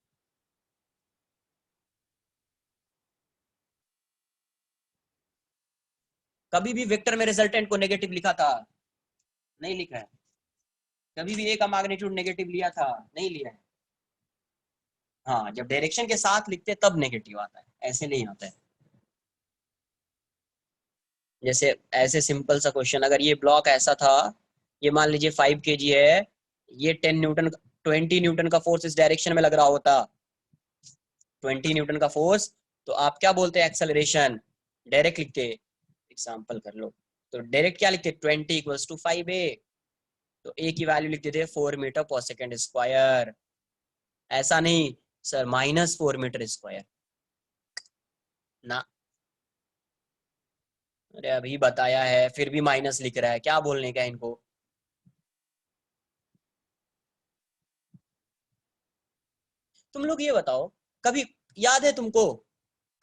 कभी भी वेक्टर में रिजल्टेंट को नेगेटिव लिखा था, नहीं लिखा है। कभी भी ए का मैग्नीट्यूड नेगेटिव लिया था, नहीं लिया है। हाँ जब डायरेक्शन के साथ लिखते तब नेगेटिव आता है, ऐसे नहीं आता है। जैसे ऐसे सिंपल सा क्वेश्चन, अगर ये ब्लॉक ऐसा था, ये मान लीजिए 5 kg है, ये 10 न्यूटन, 20 न्यूटन का फोर्स इस डायरेक्शन में लग रहा होता, 20 न्यूटन का फोर्स, तो आप क्या बोलते हैं एक्सेलरेशन, डायरेक्ट लिखते, एग्जाम्पल कर लो, तो डायरेक्ट क्या लिखते 20 इक्वल्स टू 5a, तो a की वैल्यू लिखते थे 4 मीटर पर सेकेंड स्क्वायर, ऐसा नहीं सर -4 मीटर स्क्वायर ना। अरे अभी बताया है फिर भी माइनस लिख रहा है, क्या बोलने का इनको। तुम लोग ये बताओ, कभी याद है तुमको,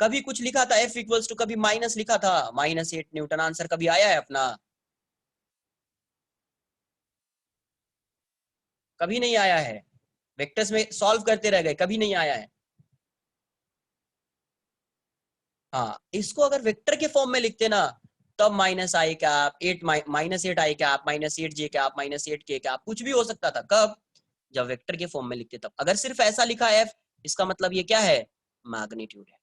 कभी कुछ लिखा था F इक्वल्स टू, कभी माइनस लिखा था -8 न्यूटन, आंसर कभी आया है अपना? कभी नहीं आया है। वेक्टर्स में सॉल्व करते रह गए, कभी नहीं आया है। हाँ, इसको अगर वेक्टर के फॉर्म में लिखते ना, तब -i cap 8 -8 i cap -8 j cap -8 k cap कुछ भी हो सकता था। कब? जब वेक्टर के फॉर्म में लिखते तब। अगर सिर्फ ऐसा लिखा है F, इसका मतलब ये क्या है? मैग्नीट्यूड है।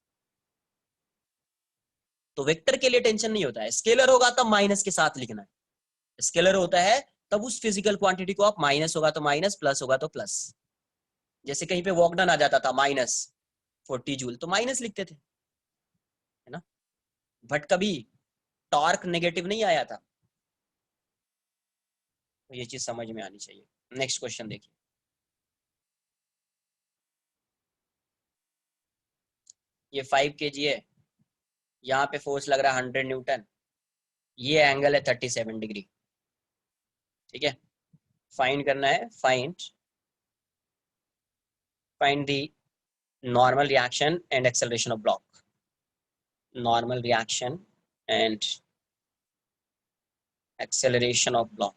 तो वेक्टर के लिए टेंशन नहीं होता है। स्केलर होगा तब माइनस के साथ लिखना है। स्केलर होता है तब उस फिजिकल क्वांटिटी को आप माइनस होगा तो माइनस, प्लस होगा तो प्लस। जैसे कहीं पे वॉक डन आ जाता था -40 जूल, तो माइनस लिखते थे, है ना। बट कभी टॉर्क नेगेटिव नहीं आया था। तो ये चीज समझ में आनी चाहिए। नेक्स्ट क्वेश्चन देखिए। ये 5 kg है, यहाँ पे फोर्स लग रहा है 100 न्यूटन, ये एंगल है 37 डिग्री। ठीक है, फाइंड करना है, find the normal reaction and acceleration of block. Normal reaction and acceleration of block.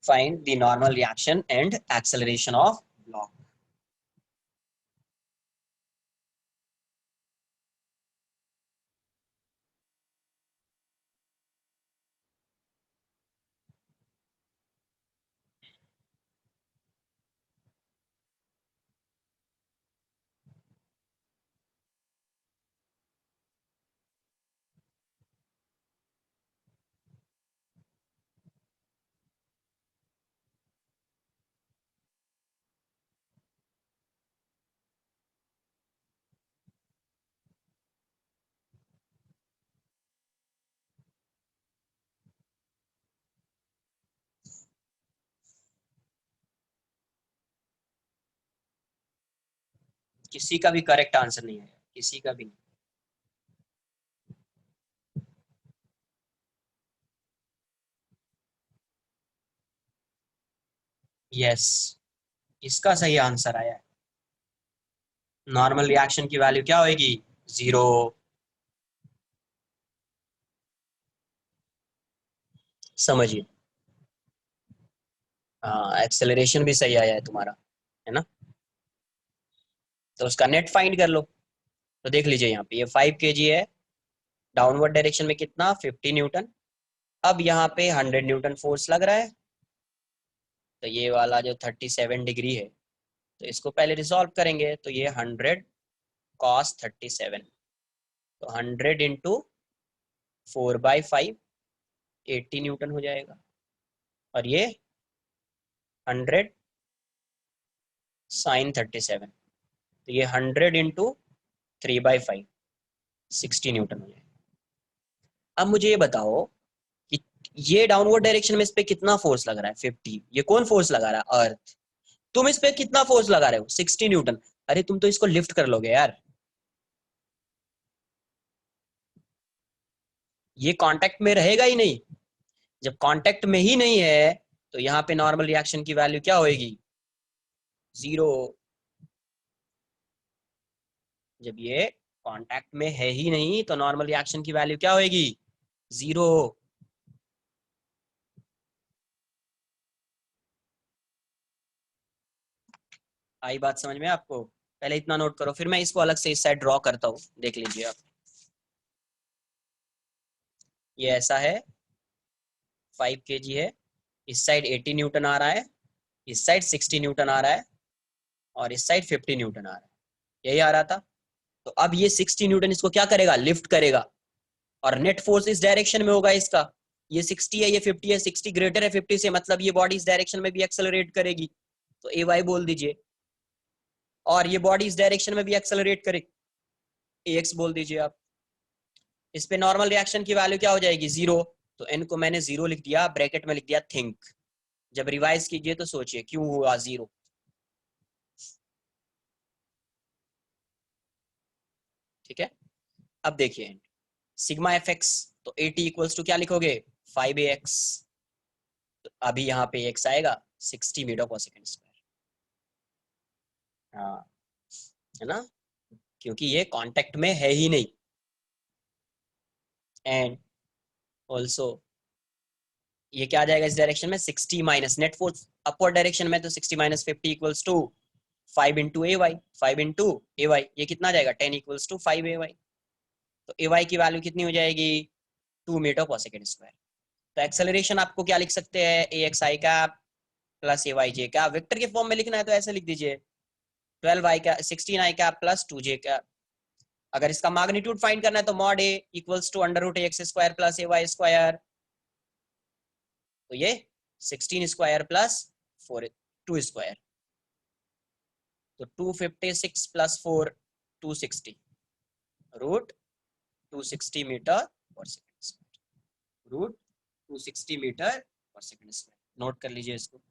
Find the normal reaction and acceleration of block. किसी का भी करेक्ट आंसर नहीं है, किसी का भी नहीं। यस, इसका सही आंसर आया है। नॉर्मल रिएक्शन की वैल्यू क्या होगी? 0। समझिए। हाँ, एक्सेलरेशन भी सही आया है तुम्हारा, है ना। तो उसका नेट फाइंड कर लो। तो देख लीजिए, यहाँ पे ये 5 kg है, डाउनवर्ड डायरेक्शन में कितना? 50 न्यूटन। अब यहाँ पे 100 न्यूटन फोर्स लग रहा है। तो ये वाला जो 37 डिग्री है, तो इसको पहले रिजॉल्व करेंगे। तो ये 100 cos 37, तो 100 × 4/5 80 न्यूटन हो जाएगा। और ये 100 sin 37, तो ये 100 × 3/5 60 न्यूटन हो जाएगा। अब मुझे ये बताओ कि ये डाउनवर्ड डायरेक्शन में इस पे कितना फोर्स लग रहा है? 50। ये कौन फोर्स लगा रहा है? अर्थ। तुम इस पे कितना फोर्स लगा रहे हो? 60 न्यूटन। अरे तुम तो इसको लिफ्ट कर लोगे यार। ये कांटेक्ट में रहेगा ही नहीं। जब कांटेक्ट में ही नहीं है, तो यहाँ पे नॉर्मल रिएक्शन की वैल्यू क्या होगी? 0। जब ये कांटेक्ट में है ही नहीं, तो नॉर्मल रिएक्शन की वैल्यू क्या होगी? 0। आई बात समझ में आपको? पहले इतना नोट करो, फिर मैं इसको अलग से इस साइड ड्रॉ करता हूँ, देख लीजिए आप। ये ऐसा है, 5 kg है, इस साइड 80 न्यूटन आ रहा है, इस साइड 60 न्यूटन आ रहा है, और इस साइड 50 न्यूटन आ रहा है। यही आ रहा था। तो अब ये 60 न्यूटन इसको क्या करेगा? लिफ्ट करेगा। और नेट फोर्स इस डायरेक्शन में होगा इसका। ये 60 है, ये 50 है, 60 ग्रेटर है 50 से, मतलब ये बॉडी इस डायरेक्शन में भी एक्सेलरेट करेगी। तो ए वाई बोल दीजिए। और ये बॉडी इस डायरेक्शन में भी एक्सेलरेट करेगी, ए एक्स बोल दीजिए आप। इस पे नॉर्मल रिएक्शन की वैल्यू क्या हो जाएगी? 0। तो एन को मैंने 0 लिख दिया, ब्रैकेट में लिख दिया थिंक। जब रिवाइज कीजिए तो सोचिए क्यों हुआ 0। ठीक है, अब देखिए सिग्मा एफ एक्स, तो 80 इक्वल्स टू क्या लिखोगे? 5 AX। तो अभी यहाँ पे x आएगा 60 मीटर पर सेकेंड स्क्वायर। हाँ, है ना, क्योंकि ये कांटेक्ट में है ही नहीं। एंड ऑल्सो ये क्या आ जाएगा इस डायरेक्शन में, 60 minus net force upward direction में, तो 60 minus 50 equals to 5 into A Y, 5 into A Y, ये कितना आ जाएगा 10 इक्वल्स टू 5 ए वाई। तो ए वाई की वैल्यू कितनी हो जाएगी, 2 मीटर पर सेकेंड स्क्वायर। तो एक्सेलरेशन आपको क्या लिख सकते हैं, ए एक्स आई का प्लस ए वाई जे का, वेक्टर के फॉर्म में लिखना है तो ऐसे लिख दीजिए 12 आई का 16 आई का प्लस 2 जे का। अगर इसका मैग्नीट्यूड फाइंड करना है तो mod A equals to under root X square plus A Y square, तो ये 16 स्क्वायर प्लस 4 2 स्क्वायर, तो 256 प्लस 4 260, रूट 260 मीटर पर सेकेंड स्क्वायर, रूट 260 मीटर पर सेकेंड स्क्वायर। नोट कर लीजिए इसको।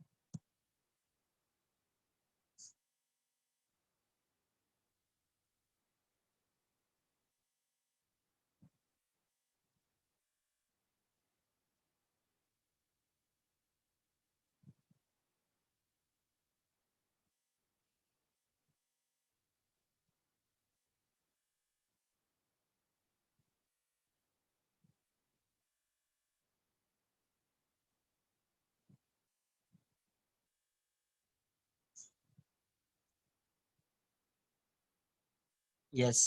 यस,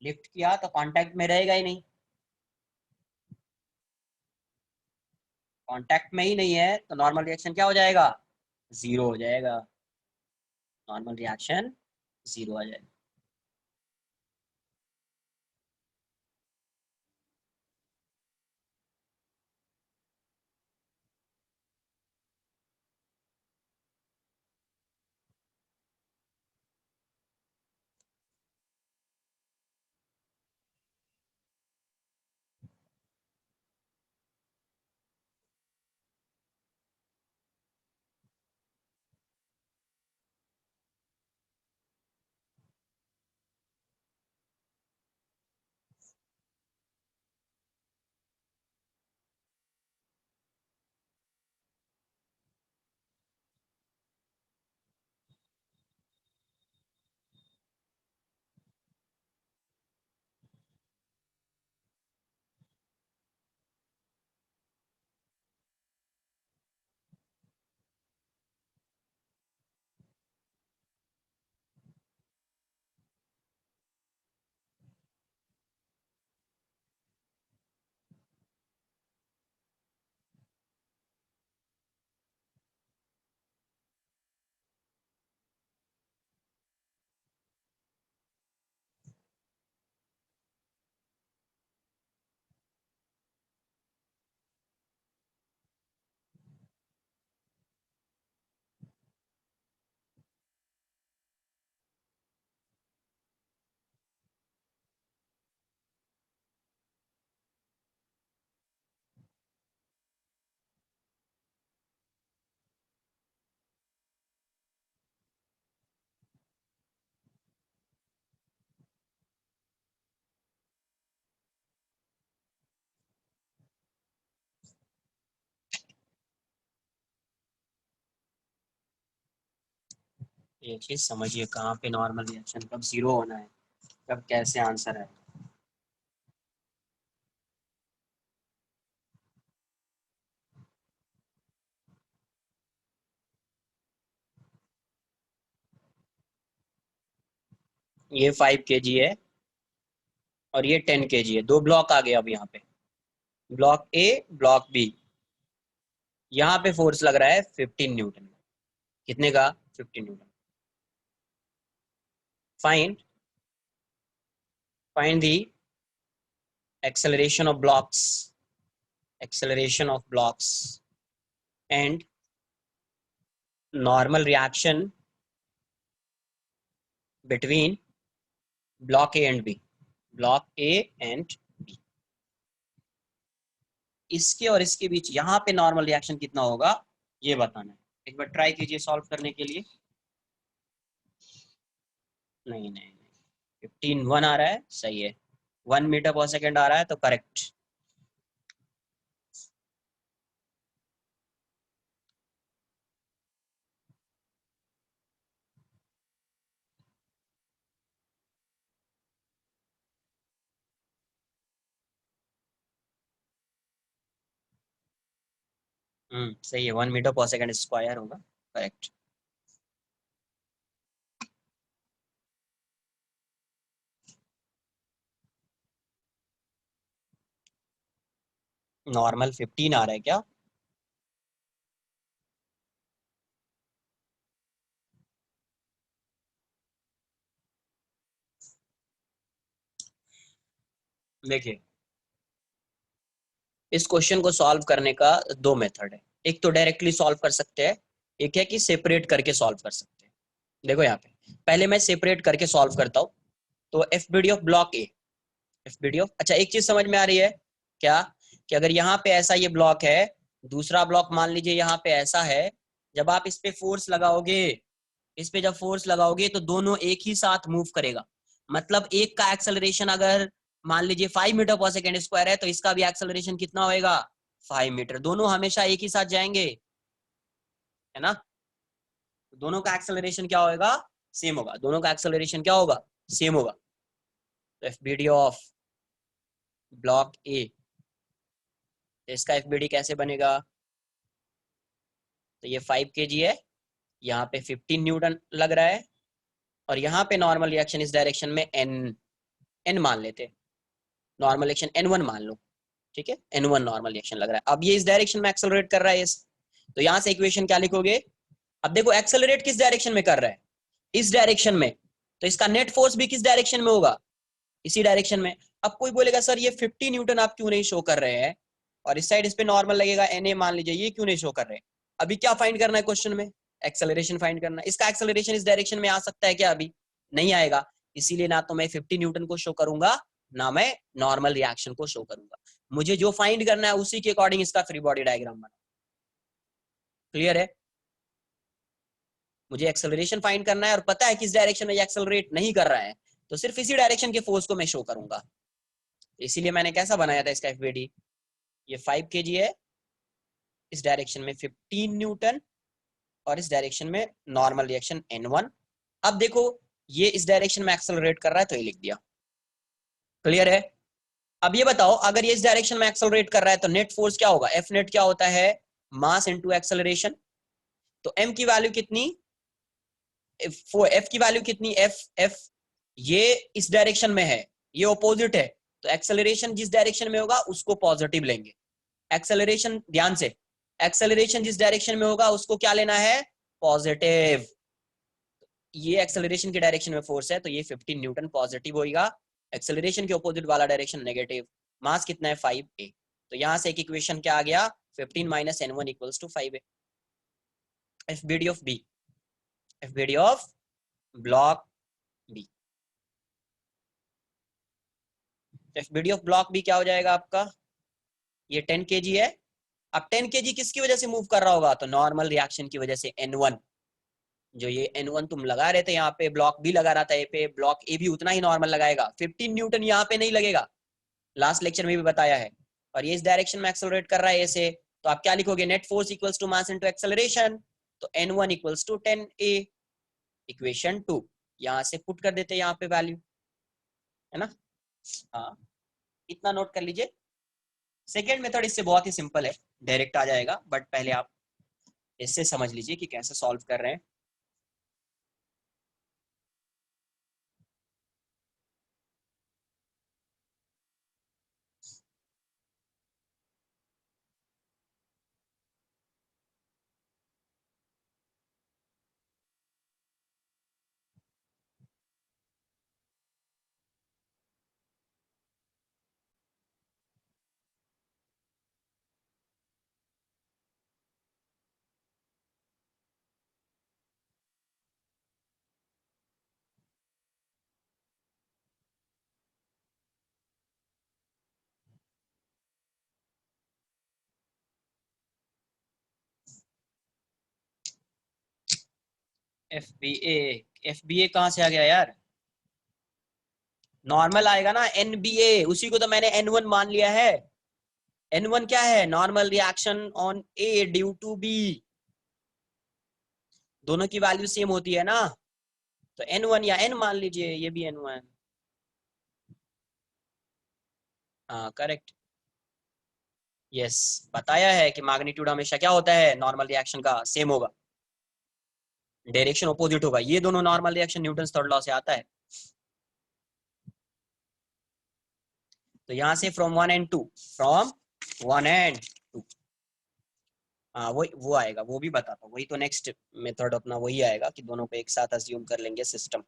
लिफ्ट किया तो कांटेक्ट में रहेगा ही नहीं, कांटेक्ट में ही नहीं है तो नॉर्मल रिएक्शन क्या हो जाएगा, जीरो हो जाएगा, नॉर्मल रिएक्शन जीरो आ जाएगा। ये चीज समझिए कहाँ पे नॉर्मल रिएक्शन कब जीरो होना है, कब कैसे आंसर है। ये 5 kg है और ये 10 kg है, दो ब्लॉक आ गए अब यहाँ पे, ब्लॉक ए ब्लॉक बी। यहाँ पे फोर्स लग रहा है 15 न्यूटन, कितने का, 15 Newton. Find find the acceleration of blocks, acceleration of blocks and normal reaction between block A and B, block A and B। इसके और इसके बीच यहाँ पे नॉर्मल रिएक्शन कितना होगा ये बताना है। एक बार ट्राई कीजिए सॉल्व करने के लिए। नहीं नहीं नहीं, 15 आ रहा है, सही है, 1 मीटर पर सेकेंड आ रहा है तो करेक्ट। सही है, 1 मीटर पर सेकंड स्क्वायर होगा, करेक्ट। नॉर्मल 15 आ रहा है क्या? देखिए, इस क्वेश्चन को सॉल्व करने का दो मेथड है। एक तो डायरेक्टली सॉल्व कर सकते हैं, एक है कि सेपरेट करके सॉल्व कर सकते हैं। देखो यहाँ पे पहले मैं सेपरेट करके सॉल्व करता हूँ। तो F B D of block A, F B D of, अच्छा एक चीज समझ में आ रही है क्या, कि अगर यहाँ पे ऐसा ये ब्लॉक है, दूसरा ब्लॉक मान लीजिए यहाँ पे ऐसा है, जब आप इस पे फोर्स लगाओगे, इस पे जब फोर्स लगाओगे तो दोनों एक ही साथ मूव करेगा। मतलब एक का एक्सेलरेशन अगर मान लीजिए 5 मीटर पर सेकेंड स्क्वायर है, तो इसका भी एक्सेलरेशन कितना होएगा? 5 मीटर। दोनों हमेशा एक ही साथ जाएंगे, है ना? दोनों का एक्सेलरेशन क्या होगा? सेम होगा। दोनों का एक्सेलरेशन क्या होगा? सेम होगा। तो F B D of block A, इसका एफ बी डी कैसे बनेगा? तो ये 5 kg है, यहाँ पे 15 न्यूटन लग रहा है, और यहाँ पे नॉर्मल रिएक्शन इस डायरेक्शन में एन, एन मान लेते, नॉर्मल रिएक्शन N1 मान लो, ठीक है, N1 नॉर्मल रिएक्शन लग रहा है। अब ये इस डायरेक्शन में एक्सेलरेट कर रहा है इस, तो यहाँ से इक्वेशन क्या लिखोगे? अब देखो एक्सेलरेट किस डायरेक्शन में कर रहा है? इस डायरेक्शन में, तो इसका नेट फोर्स भी किस डायरेक्शन में होगा? इसी डायरेक्शन में। अब कोई बोलेगा सर ये 50 न्यूटन आप क्यों नहीं शो कर रहे हैं, और इस साइड इस पे नॉर्मल लगेगा Na मान लीजिए, ये क्यों नहीं शो कर रहे? अभी क्या फाइंड करना है क्वेश्चन में? एक्सेलरेशन फाइंड करना है। इसका एक्सेलरेशन इस डायरेक्शन में आ सकता है क्या? अभी नहीं आएगा, इसीलिए ना तो मैं 50 न्यूटन को शो करूंगा, ना मैं नॉर्मल रिएक्शन को शो करूंगा। मुझे जो फाइंड करना है उसी के अकॉर्डिंग इसका फ्री बॉडी डायग्राम बना। क्लियर है? मुझे एक्सेलरेशन फाइंड करना है और पता है किस डायरेक्शन में ये एक्सेलरेट नहीं कर रहा है, तो सिर्फ इसी डायरेक्शन के फोर्स को मैं शो करूंगा। इसीलिए मैंने कैसा बनाया था इसका एफबीडी, ये 5 kg है, इस डायरेक्शन में 15 न्यूटन, और इस डायरेक्शन में नॉर्मल रिएक्शन N1। अब देखो ये इस डायरेक्शन में एक्सेलरेट कर रहा है, तो ये लिख दिया। क्लियर है? अब ये बताओ, अगर ये इस डायरेक्शन में एक्सेलरेट कर रहा है तो नेट फोर्स क्या होगा? एफ नेट क्या होता है? मास इनटू एक्सेलरेशन। तो एम की वैल्यू कितनी? एफ की वैल्यू कितनी? एफ, एफ ये इस डायरेक्शन में है, ये ऑपोजिट है, तो एक्सेलरेशन जिस डायरेक्शन में होगा उसको पॉजिटिव लेंगे। एक्सेलरेशन, ध्यान से, एक्सेलरेशन जिस डायरेक्शन में होगा उसको क्या लेना है? पॉजिटिव। ये एक्सेलरेशन के डायरेक्शन में फोर्स है, तो ये 15 न्यूटन पॉजिटिव होगा। एक्सेलरेशन के ऑपोजिट वाला डायरेक्शन नेगेटिव। मास कितना है? 5a। तो यहां से एक इक्वेशन क्या आ गया? 15 minus N1 equals to 5a। F B D of B, F B D of block B, F B D of block B क्या हो जाएगा आपका? ये 10 kg है। अब 10 kg किसकी वजह से मूव कर रहा होगा? तो नॉर्मल रिएक्शन की वजह से N1। जो ये N1 तुम लगा रहे थे यहाँ पे, ब्लॉक बी लगा रहा था ए पे, ब्लॉक ए भी उतना ही नॉर्मल लगाएगा, 15 न्यूटन यहाँ पे नहीं लगेगा, लास्ट लेक्चर में भी बताया है। और ये इस डायरेक्शन में एक्सेलरेट कर रहा है ऐसे, तो आप क्या लिखोगे? Net force equals to mass into acceleration, तो N1 equals to 10a। Equation 2 यहाँ से पुट कर देते हैं यहाँ पे वैल्यू, है ना? हाँ, इतना नोट कर लीजिए। सेकेंड मेथड इससे बहुत ही सिंपल है, डायरेक्ट आ जाएगा, बट पहले आप इससे समझ लीजिए कि कैसे सॉल्व कर रहे हैं। एफ बी ए, एफ बी ए कहाँ से आ गया यार? नॉर्मल आएगा ना, NBA, उसी को तो मैंने N1 मान लिया है। N1 क्या है? Normal reaction on A due to B. दोनों की वैल्यू सेम होती है ना, तो N1 या N मान लीजिए, ये भी N1। हाँ करेक्ट। यस, बताया है कि मैग्नीट्यूड हमेशा क्या होता है, नॉर्मल रिएक्शन का सेम होगा, डायरेक्शन अपोजिट होगा। ये दोनों normal reaction Newton's third law से आता है। तो यहां से फ्रॉम 1 एंड 2, फ्रॉम 1 एंड 2, हाँ वो आएगा, वो भी बताता हूँ, वही तो नेक्स्ट मेथड अपना वही आएगा कि दोनों को एक साथ अज्यूम कर लेंगे सिस्टम।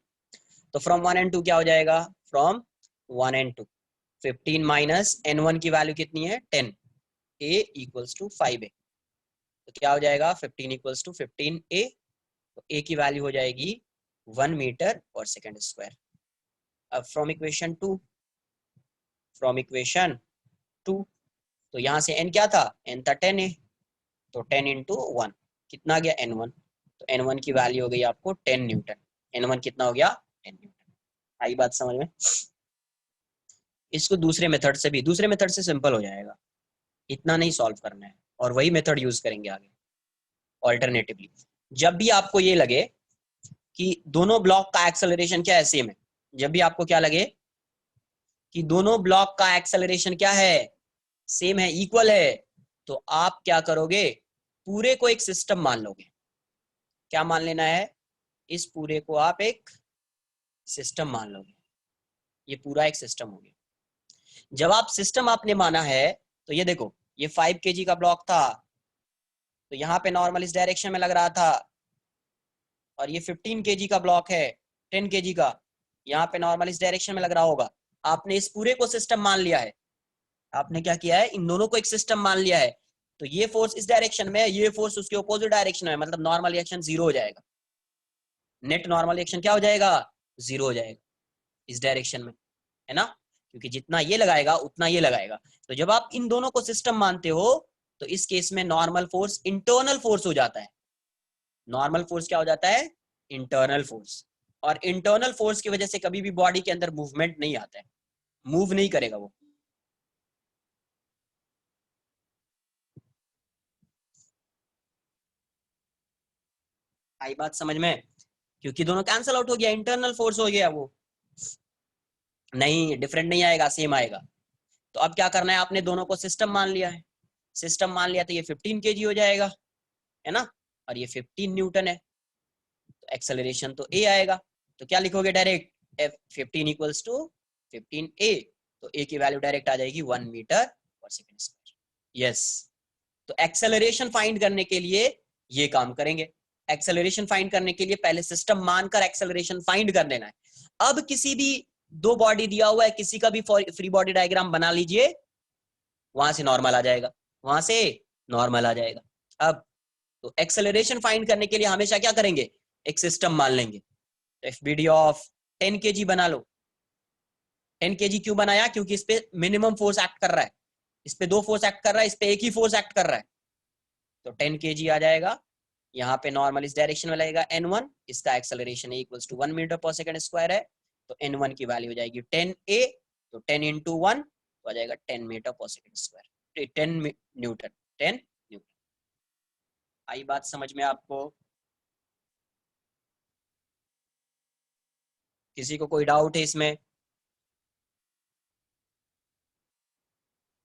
तो फ्रॉम 1 एंड 2 क्या हो जाएगा, फ्रॉम 1 एंड 2 15 माइनस n1 की वैल्यू कितनी है 10, a इक्वल्स टू 5a, तो क्या हो जाएगा 15 इक्वल्स टू 15a, तो a की वैल्यू हो जाएगी 1 मीटर पर सेकेंड स्क्वायर। अब फ्रॉम इक्वेशन 2, फ्रॉम इक्वेशन 2, तो यहाँ से n क्या था, n था 10a, तो 10 इंटू 1 कितना गया n1, तो n1 की वैल्यू हो गई आपको 10 न्यूटन। n1 कितना हो गया 10 न्यूटन। आई बात समझ में। इसको दूसरे मेथड से भी, दूसरे मेथड से सिंपल हो जाएगा, इतना नहीं सॉल्व करना है, और वही मेथड यूज करेंगे आगे। ऑल्टरनेटिवली जब भी आपको ये लगे कि दोनों ब्लॉक का एक्सेलरेशन क्या है सेम है, जब भी आपको क्या लगे कि दोनों ब्लॉक का एक्सेलरेशन क्या है सेम है, इक्वल है, तो आप क्या करोगे, पूरे को एक सिस्टम मान लोगे। क्या मान लेना है, इस पूरे को आप एक सिस्टम मान लोगे, ये पूरा एक सिस्टम हो गया। जब आप सिस्टम आपने माना है, तो ये देखो, ये 5 kg का ब्लॉक था, तो यहाँ पे नॉर्मल इस डायरेक्शन में लग रहा था, और ये 15 kg का ब्लॉक है 10 kg का, यहाँ पे नॉर्मल इस डायरेक्शन में लग रहा होगा। आपने इस पूरे को सिस्टम मान लिया है, आपने क्या किया है, इन दोनों को एक सिस्टम मान लिया है, तो ये फोर्स इस डायरेक्शन में है, ये फोर्स उसके अपोजिट डायरेक्शन में, मतलब नॉर्मल रिएक्शन जीरो हो जाएगा, नेट नॉर्मल रिएक्शन क्या हो जाएगा, जीरो हो जाएगा इस डायरेक्शन में, है ना, क्योंकि जितना ये लगाएगा उतना ये लगाएगा। तो जब आप इन दोनों को सिस्टम मानते हो, तो इस केस में नॉर्मल फोर्स इंटरनल फोर्स हो जाता है। नॉर्मल फोर्स क्या हो जाता है, इंटरनल फोर्स, और इंटरनल फोर्स की वजह से कभी भी बॉडी के अंदर मूवमेंट नहीं आता है, मूव नहीं करेगा वो। आई बात समझ में, क्योंकि दोनों कैंसिल आउट हो गया, इंटरनल फोर्स हो गया वो, नहीं डिफरेंट नहीं आएगा, सेम आएगा। तो अब क्या करना है, आपने दोनों को सिस्टम मान लिया है, सिस्टम मान लिया, तो ये 15 kg हो जाएगा, है ना, और ये 15 न्यूटन है, तो एक्सेलरेशन तो ए आएगा। तो क्या लिखोगे direct, F 15 equals to 15a, तो ए की वैल्यू डायरेक्ट आ जाएगी 1 मीटर पर सेकेंड स्क्वायर। यस, तो एक्सेलरेशन फाइंड करने के लिए ये काम करेंगे। एक्सेलरेशन फाइंड करने के लिए पहले सिस्टम मानकर एक्सेलरेशन फाइंड कर लेना है। अब किसी भी दो बॉडी दिया हुआ है, किसी का भी फ्री बॉडी डायग्राम बना लीजिए, वहां से नॉर्मल आ जाएगा, वहां से नॉर्मल आ जाएगा। अब तो एक्सेलरेशन फाइंड करने के लिए हमेशा क्या करेंगे, एक सिस्टम मान लेंगे। तो F B D of 10 kg बना लो। 10 kg क्यों बनाया, क्योंकि इस पे मिनिमम फोर्स एक्ट कर रहा है, इस पे दो फोर्स एक्ट कर रहा है, इस पे एक ही फोर्स एक्ट कर रहा है, तो 10 kg आ जाएगा। यहाँ पे नॉर्मल इस डायरेक्शन में लगेगा n1, इसका एक्सेलरेशन इक्वल्स टू 1 मीटर पर सेकंड स्क्वायर है, तो n1 की वैल्यू हो जाएगी 10a, तो 10 इंटू 1 तो आ जाएगा 10 मीटर पर सेकंड स्क्वायर, 10 न्यूटन, 10 न्यूटन। आई बात समझ में आपको, किसी को कोई डाउट है इसमें?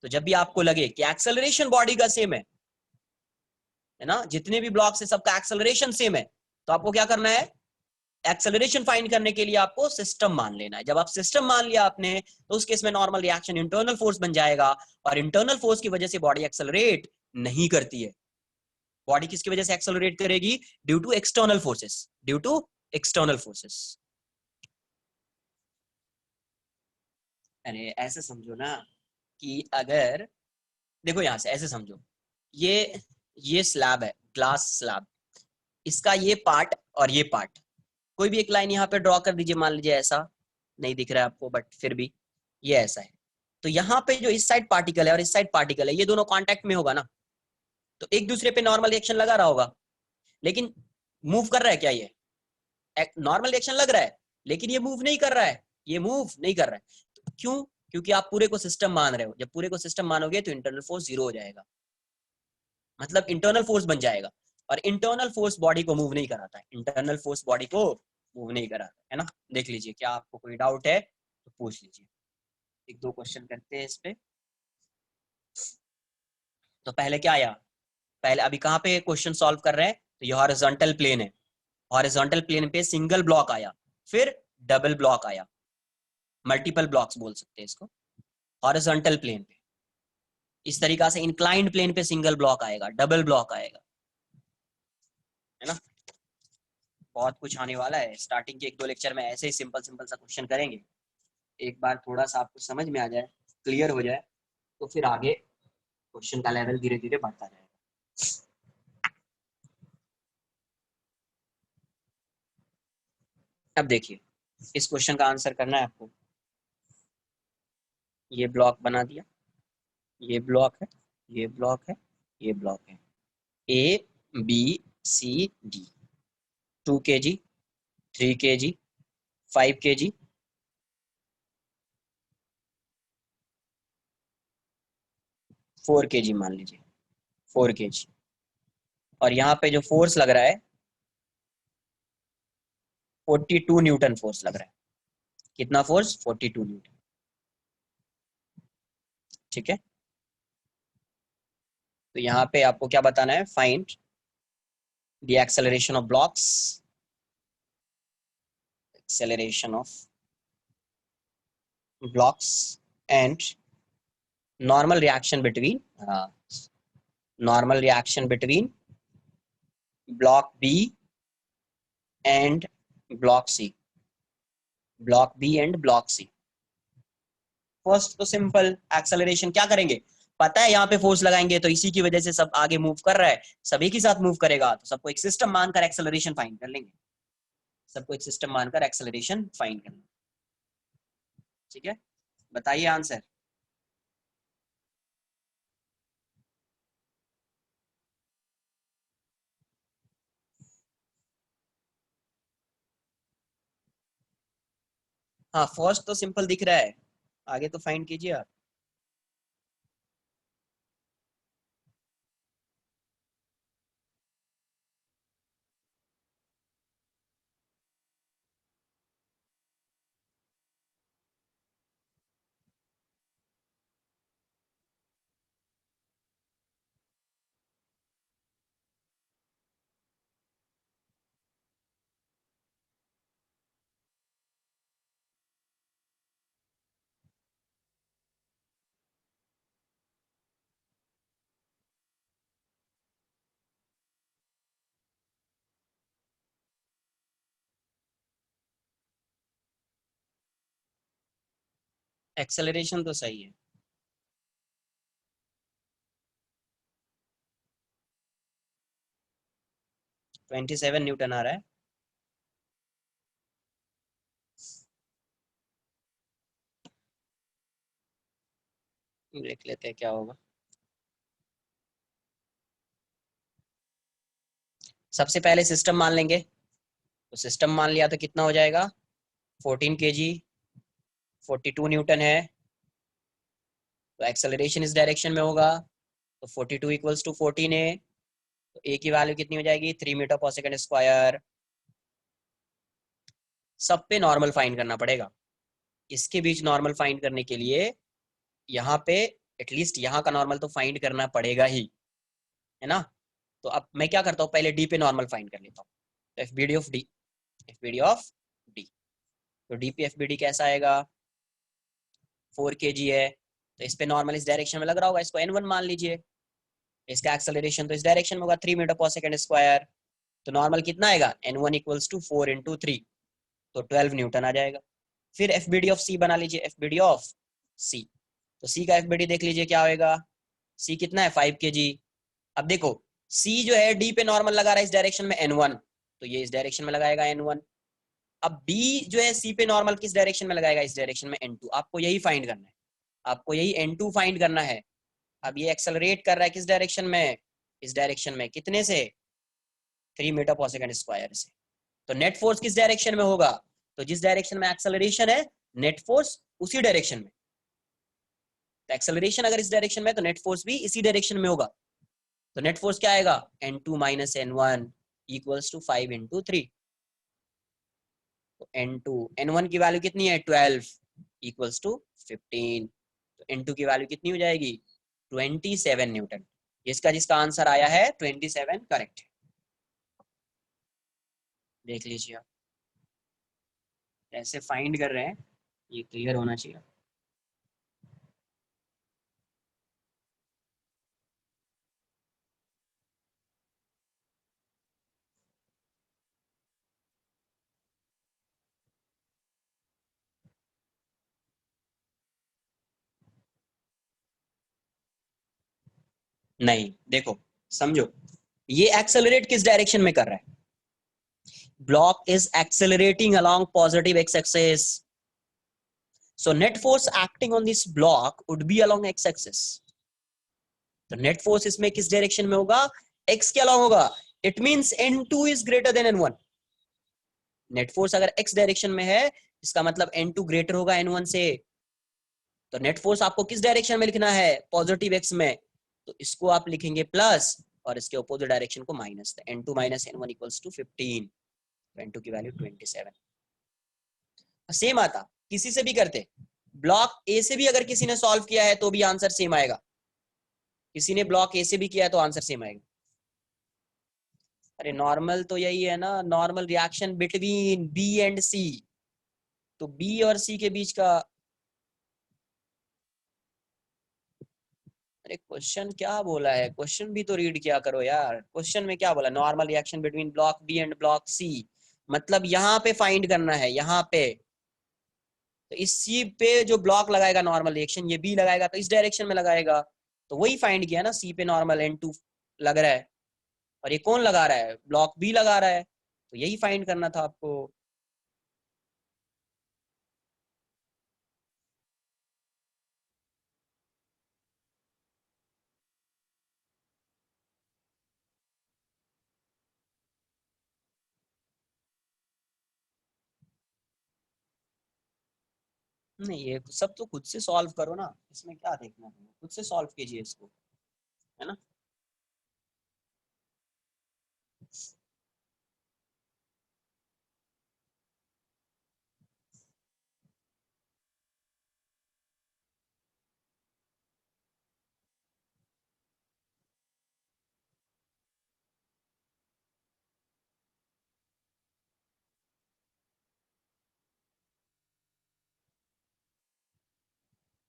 तो जब भी आपको लगे कि एक्सेलरेशन बॉडी का सेम है ना, जितने भी ब्लॉक्स है सबका एक्सेलरेशन सेम है, तो आपको क्या करना है, एक्सेलरेशन फाइंड करने के लिए आपको सिस्टम मान लेना है। जब आप सिस्टम मान लिया आपने, तो उस केस में नॉर्मल रिएक्शन इंटरनल फोर्स बन जाएगा, और इंटरनल फोर्स की वजह से बॉडी एक्सेलरेट नहीं करती है। बॉडी किसकी वजह से एक्सेलरेट करेगी, due to external forces, due to external forces. अरे ऐसे समझो ना, कि अगर देखो यहां से ऐसे समझो, ये स्लैब है, ग्लास स्लैब, इसका ये पार्ट और ये पार्ट, कोई भी एक लाइन यहाँ पे ड्रॉ कर दीजिए, मान लीजिए ऐसा, नहीं दिख रहा है आपको बट फिर भी ये ऐसा है, तो यहाँ पे जो इस साइड पार्टिकल है और इस साइड पार्टिकल है, ये दोनों कांटेक्ट में होगा ना, तो एक दूसरे पे नॉर्मल रिएक्शन लगा रहा होगा, लेकिन मूव कर रहा है क्या, ये नॉर्मल रिएक्शन लग रहा है, लेकिन ये मूव नहीं कर रहा है, ये मूव नहीं कर रहा है, तो क्यों, क्योंकि आप पूरे को सिस्टम मान रहे हो। जब पूरे को सिस्टम मानोगे तो इंटरनल फोर्स जीरो हो जाएगा, मतलब इंटरनल फोर्स बन जाएगा, और इंटरनल फोर्स बॉडी को मूव नहीं कराता है, इंटरनल फोर्स बॉडी को मूव नहीं कराता है ना। देख लीजिए, क्या आपको कोई डाउट है तो पूछ लीजिए, एक दो क्वेश्चन करते हैं इस पे। तो पहले क्या आया, पहले अभी कहाँ पे क्वेश्चन सॉल्व कर रहे हैं, तो ये हॉरिजॉन्टल प्लेन है, हॉरिजॉन्टल प्लेन पे सिंगल ब्लॉक आया, फिर डबल ब्लॉक आया, मल्टीपल ब्लॉक्स बोल सकते हैं इसको, हॉरिजॉन्टल प्लेन पे। इस तरीका से इंक्लाइंड प्लेन पे सिंगल ब्लॉक आएगा, डबल ब्लॉक आएगा, है ना। बहुत कुछ आने वाला है, स्टार्टिंग के 1-2 लेक्चर में ऐसे ही सिंपल सिंपल सा क्वेश्चन करेंगे, एक बार थोड़ा सा आपको समझ में आ जाए, क्लियर हो जाए, तो फिर आगे क्वेश्चन का लेवल धीरे धीरे बढ़ता जाएगा। अब देखिए, इस क्वेश्चन का आंसर करना है आपको। ये ब्लॉक बना दिया, ये ब्लॉक है, ये ब्लॉक है, ये ब्लॉक है, A B C D, 2 kg, 3 kg, 5 kg, 4 kg मान लीजिए, 4 kg। और यहाँ पे जो फोर्स लग रहा है 42 न्यूटन फोर्स लग रहा है। कितना फोर्स? 42 न्यूटन। ठीक है, तो यहाँ पे आपको क्या बताना है, find the acceleration of blocks, acceleration of blocks and normal reaction between, normal reaction between block B and block C, block B and block C. First तो सिंपल, एक्सेलरेशन क्या करेंगे, पता है यहाँ पे फोर्स लगाएंगे तो इसी की वजह से सब आगे मूव कर रहा है, सभी के साथ मूव करेगा, तो सबको एक सिस्टम मानकर एक्सेलरेशन फाइंड कर लेंगे, सबको एक सिस्टम मानकर एक्सेलरेशन फाइंड करना। ठीक है, बताइए आंसर। हाँ, फर्स्ट तो सिंपल दिख रहा है, आगे तो फाइंड कीजिए आप। एक्सेलरेशन तो सही है, 27 न्यूटन आ रहा है। देख लेते हैं क्या होगा। सबसे पहले सिस्टम मान लेंगे, तो सिस्टम मान लिया तो कितना हो जाएगा, 14 kg, 42 न्यूटन है, तो एक्सेलरेशन इस डायरेक्शन में होगा, तो 42 इक्वल्स टू 14 है, तो ए की वैल्यू कितनी हो जाएगी, 3 मीटर पर सेकंड स्क्वायर। सब पे नॉर्मल फाइंड करना पड़ेगा, इसके बीच नॉर्मल फाइंड करने के लिए यहाँ पे एटलीस्ट यहाँ का नॉर्मल तो फाइंड करना पड़ेगा ही, है ना। तो अब मैं क्या करता हूँ, पहले डी पे नॉर्मल फाइंड कर लेता हूँ, तो F B D of D, F B D of D, तो D P F B D कैसा आएगा, 4 kg है, तो इस पे नॉर्मल इस डायरेक्शन में लग रहा होगा, इसको n1 मान लीजिए, इसका एक्सेलरेशन तो इस डायरेक्शन में होगा 3 मीटर पर सेकंड स्क्वायर, तो नॉर्मल कितना आएगा, n1 इक्वल्स टू 4 × 3, तो 12 न्यूटन आ जाएगा। फिर एफ बी डी ऑफ सी बना लीजिए, एफ बी डी ऑफ सी, तो सी का एफ बी डी देख लीजिए क्या होगा, सी कितना है, 5 kg। अब देखो, सी जो है डी पे नॉर्मल लगा रहा है इस डायरेक्शन में n1, तो ये इस डायरेक्शन में लगाएगा n1। अब बी जो है सी पे नॉर्मल किस डायरेक्शन में लगाएगा, इस डायरेक्शन में n2। आपको यही फाइंड करना है, आपको यही n2 फाइंड करना है। अब ये एक्सेलरेट कर रहा है किस डायरेक्शन में, इस डायरेक्शन में, कितने से, 3 मीटर पर सेकंड स्क्वायर से। तो नेट फोर्स किस डायरेक्शन में होगा, तो जिस डायरेक्शन में एक्सेलरेशन है, नेट फोर्स उसी डायरेक्शन में, तो एक्सेलरेशन अगर इस डायरेक्शन में, तो नेट फोर्स भी इसी डायरेक्शन में होगा। तो नेट फोर्स क्या आएगा, n2 minus n1 equals to 5 × 3, तो n2, n1 की वैल्यू कितनी है, 12 इक्वल्स टू 15, तो n2 की वैल्यू कितनी हो जाएगी, 27 न्यूटन। इसका जिसका आंसर आया है 27 करेक्ट है। देख लीजिए आप कैसे फाइंड कर रहे हैं, ये क्लियर होना चाहिए। नहीं देखो, समझो, ये एक्सेलरेट किस डायरेक्शन में कर रहा है? Block is accelerating along positive x axis, so net force acting on this block would be along x axis. तो नेट फोर्स इसमें किस डायरेक्शन में होगा? एक्स के अलोंग होगा। It means N2 is greater than N1। Net force अगर x direction में है, इसका मतलब N2 ग्रेटर होगा N1 से। तो नेट फोर्स आपको किस डायरेक्शन में लिखना है? पॉजिटिव एक्स में। तो इसको आप लिखेंगे प्लस और इसके अपोजिट डायरेक्शन को minus. N2 minus N1 equals to 15। N2 की वैल्यू 27। सेम आता किसी से भी करते, ब्लॉक ए से भी अगर किसी ने सॉल्व किया है तो भी आंसर सेम आएगा। किसी ने ब्लॉक ए से भी किया है तो आंसर सेम आएगा। अरे नॉर्मल तो यही है ना, normal reaction between B and C. तो बी और सी के बीच का, अरे क्वेश्चन क्या बोला है? क्वेश्चन भी तो रीड किया करो यार। क्वेश्चन में क्या बोला? Normal reaction between block B and block C. मतलब यहाँ पे फाइंड करना है, यहाँ पे। तो इस सी पे जो ब्लॉक लगाएगा नॉर्मल रिएक्शन, ये बी लगाएगा तो इस डायरेक्शन में लगाएगा। तो वही फाइंड किया ना, सी पे नॉर्मल N2 लग रहा है और ये कौन लगा रहा है? ब्लॉक बी लगा रहा है। तो यही फाइंड करना था आपको। नहीं, ये सब तो खुद से सॉल्व करो ना, इसमें क्या देखना है? खुद से सॉल्व कीजिए इसको, है ना।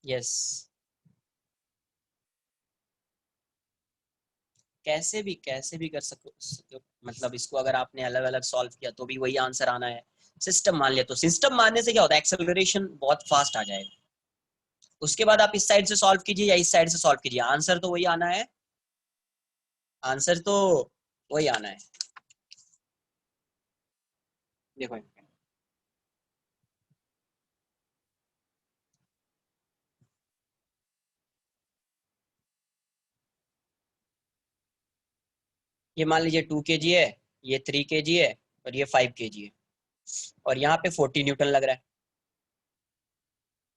यस, कैसे भी कर सको। मतलब इसको अगर आपने अलग अलग सॉल्व किया तो भी वही आंसर आना है। सिस्टम मान लिया तो सिस्टम मानने से क्या होता है? एक्सेलरेशन बहुत फास्ट आ जाएगा। उसके बाद आप इस साइड से सॉल्व कीजिए या इस साइड से सॉल्व कीजिए, आंसर तो वही आना है। आंसर तो वही आना है। देखो, ये मान लीजिए 2 kg है, ये 3 kg है और ये 5 kg है, और यहाँ पे 40 न्यूटन लग रहा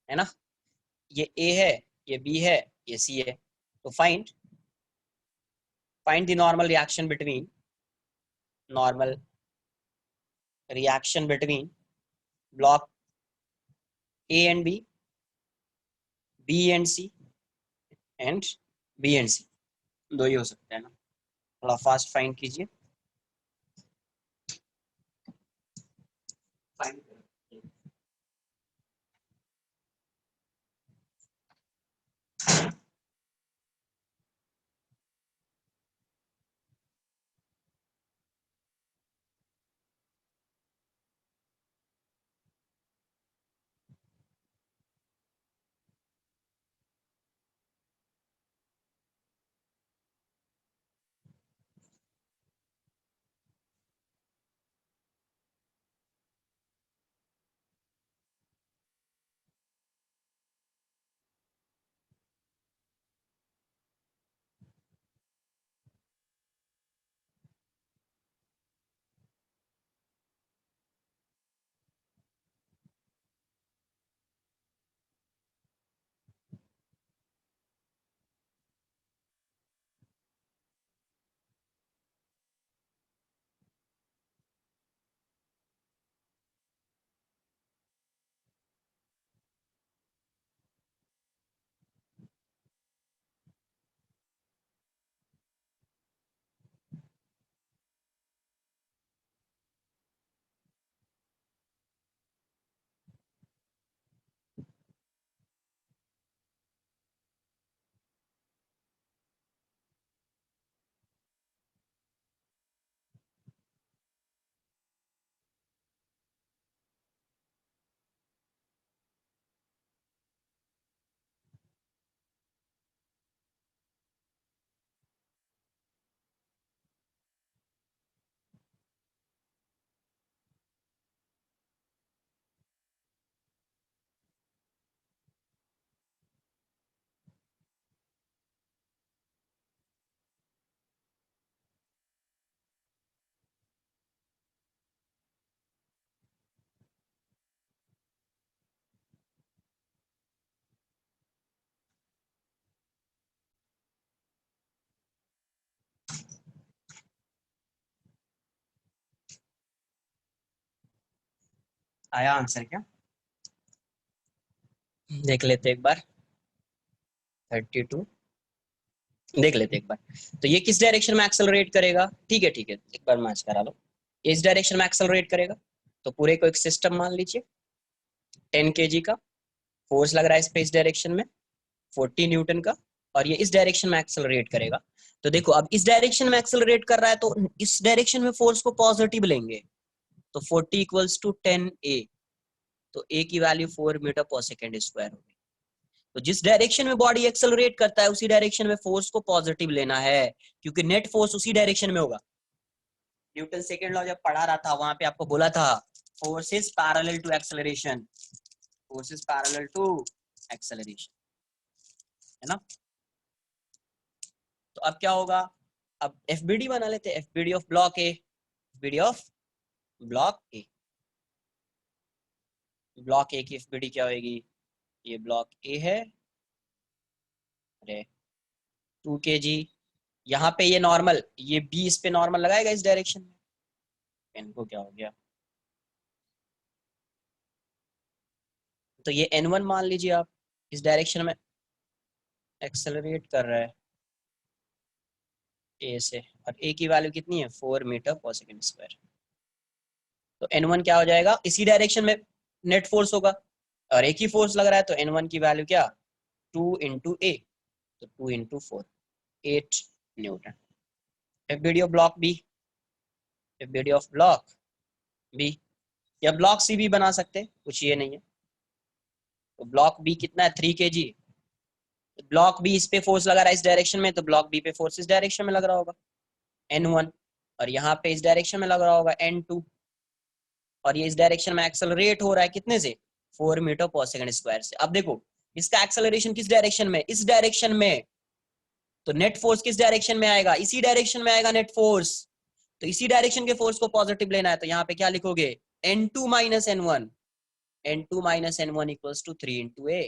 है ना। ये ए है, ये बी है, ये सी है। तो find the normal reaction between block A and B and C and B and C. दो ही हो सकते हैं ना। थोड़ा फास्ट फाइंड कीजिए। फाइंड आया आंसर क्या? देख लेते एक बार। 32 देख लेते एक बार। तो ये किस डायरेक्शन में एक्सेलरेट करेगा? ठीक है ठीक है, एक बार मैच करा लो। इस डायरेक्शन में एक्सेलरेट करेगा। तो पूरे को एक सिस्टम मान लीजिए, 10 kg का फोर्स लग रहा है इस पे, इस डायरेक्शन में 40 न्यूटन का, और ये इस डायरेक्शन में एक्सेलरेट करेगा। तो देखो अब इस डायरेक्शन में एक्सेलरेट कर रहा है, तो इस डायरेक्शन में फोर्स को पॉजिटिव लेंगे। तो 40 इक्वल्स टू 10 a। तो a की वैल्यू 4 मीटर पर सेकेंड स्क्वायर होगी। तो जिस डायरेक्शन में बॉडी एक्सेलरेट करता है उसी डायरेक्शन में फोर्स को पॉजिटिव लेना है, क्योंकि नेट फोर्स उसी डायरेक्शन में होगा। न्यूटन सेकेंड लॉ जब पढ़ा रहा था वहां पे आपको बोला था force is parallel to acceleration, force is parallel to acceleration, है ना। तो अब क्या होगा, अब एफबीडी बना लेते हैं, FBD of block A, FBD of block A. Block ए की एफबीडी क्या होगी, ये ब्लॉक ए है, अरे 2 kg, यहाँ पे ये नॉर्मल, ये बी इस पे नॉर्मल लगाएगा इस डायरेक्शन में, इनको क्या हो गया, तो ये n1 मान लीजिए आप, इस डायरेक्शन में एक्सेलरेट कर रहा है ए से, और ए की वैल्यू कितनी है 4 मीटर पर सेकेंड स्क्वायर। तो n1 क्या हो जाएगा, इसी डायरेक्शन में नेट फोर्स होगा, और एक ही फोर्स लग रहा है, तो n1 की वैल्यू क्या 2 इंटू ए, तो 2 into 4 8 newton. FBD of block B, FBD of block B, या ब्लॉक सी भी बना सकते हैं, कुछ ये नहीं है। तो ब्लॉक बी कितना है 3 kg, ब्लॉक बी इस पे फोर्स लगा रहा है इस डायरेक्शन में, तो ब्लॉक बी पे फोर्स इस डायरेक्शन में लग रहा होगा n1, और यहाँ पे इस डायरेक्शन में लग रहा होगा n2, और ये इस डायरेक्शन में एक्सेलरेट हो रहा है कितने से 4 मीटर पर सेकंड स्क्वायर से। अब देखो इसका एक्सेलरेशन किस डायरेक्शन में, इस डायरेक्शन में, तो नेट फोर्स किस डायरेक्शन में आएगा, इसी डायरेक्शन में आएगा नेट फोर्स। तो इसी डायरेक्शन के फोर्स को पॉजिटिव लेना है, तो यहाँ पे क्या लिखोगे n2 minus n1, n2 minus n1 equals to 3 into A,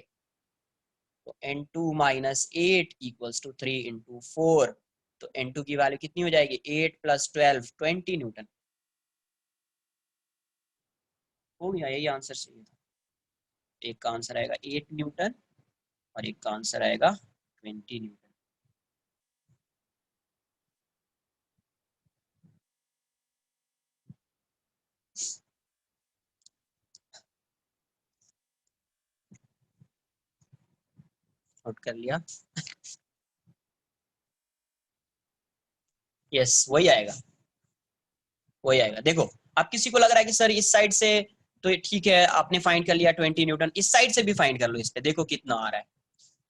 तो n2 minus 8 equals to 3 into 4, तो n2 की वैल्यू कितनी हो जाएगी 8 प्लस 12 20 न्यूटन। हो गया, यही आंसर चाहिए था। एक का आंसर आएगा 8 न्यूटन और एक का आंसर आएगा 20 न्यूटन। नोट कर लिया, यस वही आएगा, वही आएगा। देखो अब किसी को लग रहा है कि सर इस साइड से, तो ठीक है आपने फाइंड कर लिया 20 न्यूटन, इस साइड से भी फाइंड कर लो, इस पे देखो कितना आ रहा है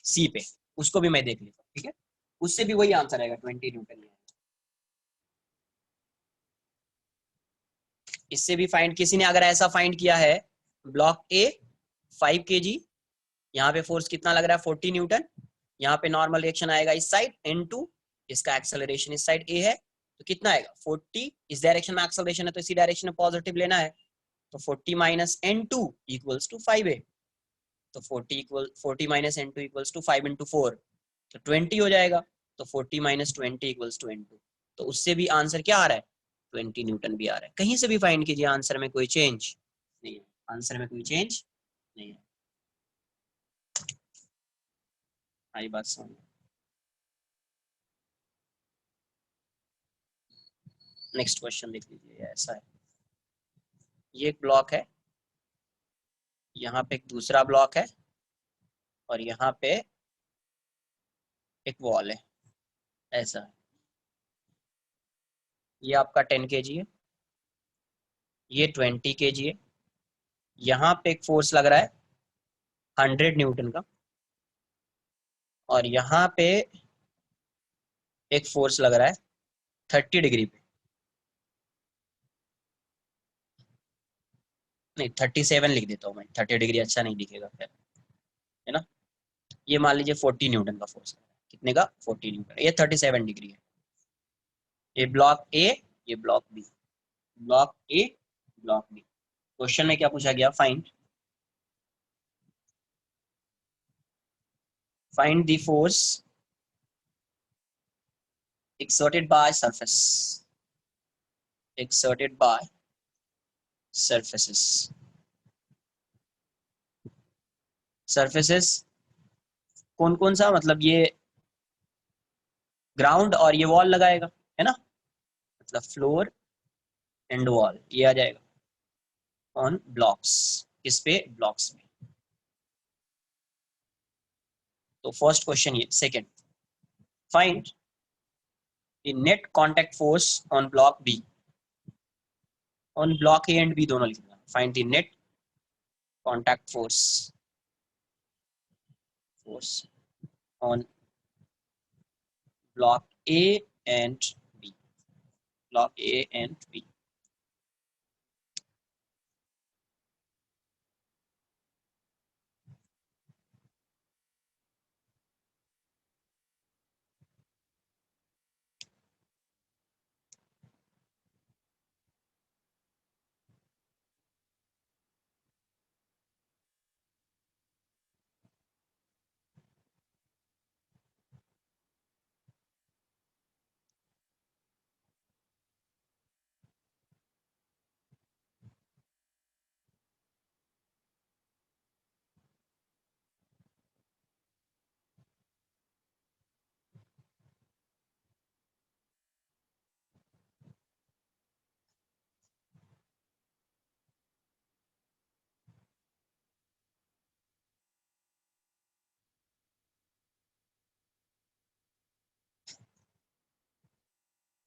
सी पे, उसको भी मैं देख लेता हूँ, ठीक है, उससे भी वही आंसर आएगा 20 न्यूटन। इससे भी फाइंड, किसी ने अगर ऐसा फाइंड किया है, ब्लॉक ए 5 kg, यहाँ पे फोर्स कितना लग रहा है 40 न्यूटन, यहाँ पे नॉर्मल रिएक्शन आएगा इस साइड n2, इसका एक्सेलरेशन इस साइड a है, तो कितना आएगा 40, इस डायरेक्शन में एक्सेलरेशन है तो इसी डायरेक्शन में पॉजिटिव लेना है, तो 40 minus n2 equals to 5a, तो 40 minus n2 equals to 5 into 4, तो 20 हो जाएगा, तो 40 माइनस 20 इक्वल्स टू n2, तो उससे भी आंसर क्या आ रहा है 20 न्यूटन भी आ रहा है। कहीं से भी फाइंड कीजिए, आंसर में कोई चेंज नहीं है, आंसर में कोई चेंज नहीं है। आई बात समझ। नेक्स्ट क्वेश्चन देख लीजिए, ऐसा है, ये एक ब्लॉक है, यहाँ पे एक दूसरा ब्लॉक है, और यहाँ पे एक वॉल है, ऐसा है। ये आपका 10 kg है, ये 20 kg है, यहाँ पे एक फोर्स लग रहा है 100 न्यूटन का, और यहाँ पे एक फोर्स लग रहा है 30 डिग्री पे, नहीं 37 लिख देता हूँ मैं, 30 डिग्री अच्छा नहीं दिखेगा फिर, है ना। ये मान लीजिए 40 न्यूटन का फोर्स है, कितने का 40 न्यूटन, ये 37 डिग्री है। ये ब्लॉक ए, ये block B, block A block B. Question में क्या पूछा गया, find the force exerted by surface, exerted by surfaces surfaces कौन कौन सा, मतलब ये ग्राउंड और ये वॉल लगाएगा, है ना, मतलब फ्लोर एंड वॉल, ये आ जाएगा ऑन ब्लॉक्स, किस पे, ब्लॉक्स में। तो फर्स्ट क्वेश्चन ये, second, find the net contact force on block B, on block A and B दोनों लिखना, find the net contact force on block A and B. Block A and B.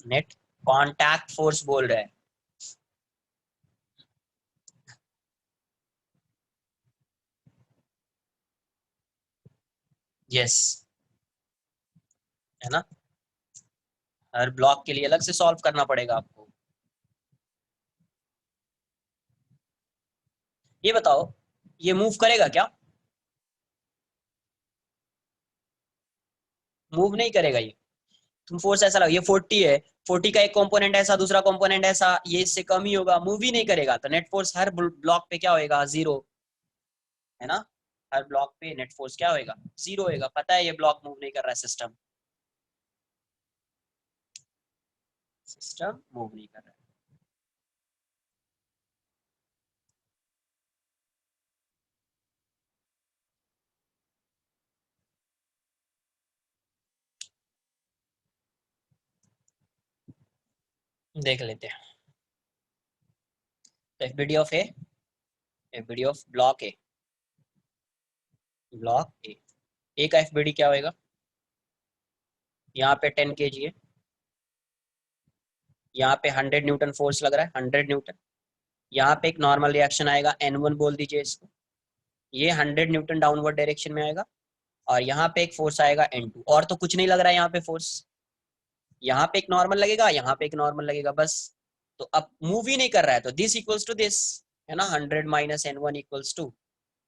Net contact force बोल रहा है, yes, है ना, हर block के लिए अलग से सॉल्व करना पड़ेगा आपको। ये बताओ, ये मूव करेगा क्या, मूव नहीं करेगा ये, तुम फोर्स ऐसा लगा, ये 40 है, 40 का एक कंपोनेंट ऐसा, दूसरा कंपोनेंट ऐसा, ये इससे कम ही होगा, मूव ही नहीं करेगा, तो नेट फोर्स हर ब्लॉक पे क्या होएगा, जीरो, है ना, हर ब्लॉक पे नेट फोर्स क्या होएगा, जीरो होएगा, पता है ये ब्लॉक मूव नहीं कर रहा है, सिस्टम मूव नहीं कर रहा है। देख लेते हैं, FBD of A, FBD of block A, block ए का एफबीडी क्या होएगा, यहाँ पे 10 kg है, यहाँ पे 100 न्यूटन फोर्स लग रहा है, 100 न्यूटन, यहाँ पे एक नॉर्मल रिएक्शन आएगा, N1 बोल दीजिए इसको, ये 100 न्यूटन डाउनवर्ड डायरेक्शन में आएगा, और यहाँ पे एक फोर्स आएगा N2, और तो कुछ नहीं लग रहा है यहाँ पे फोर्स, यहाँ पे एक नॉर्मल लगेगा, यहाँ पे एक नॉर्मल लगेगा, बस, तो अब मूव ही नहीं कर रहा है, तो दिस इक्वल्स टू दिस, है ना, 100 माइनस N1 इक्वल्स टू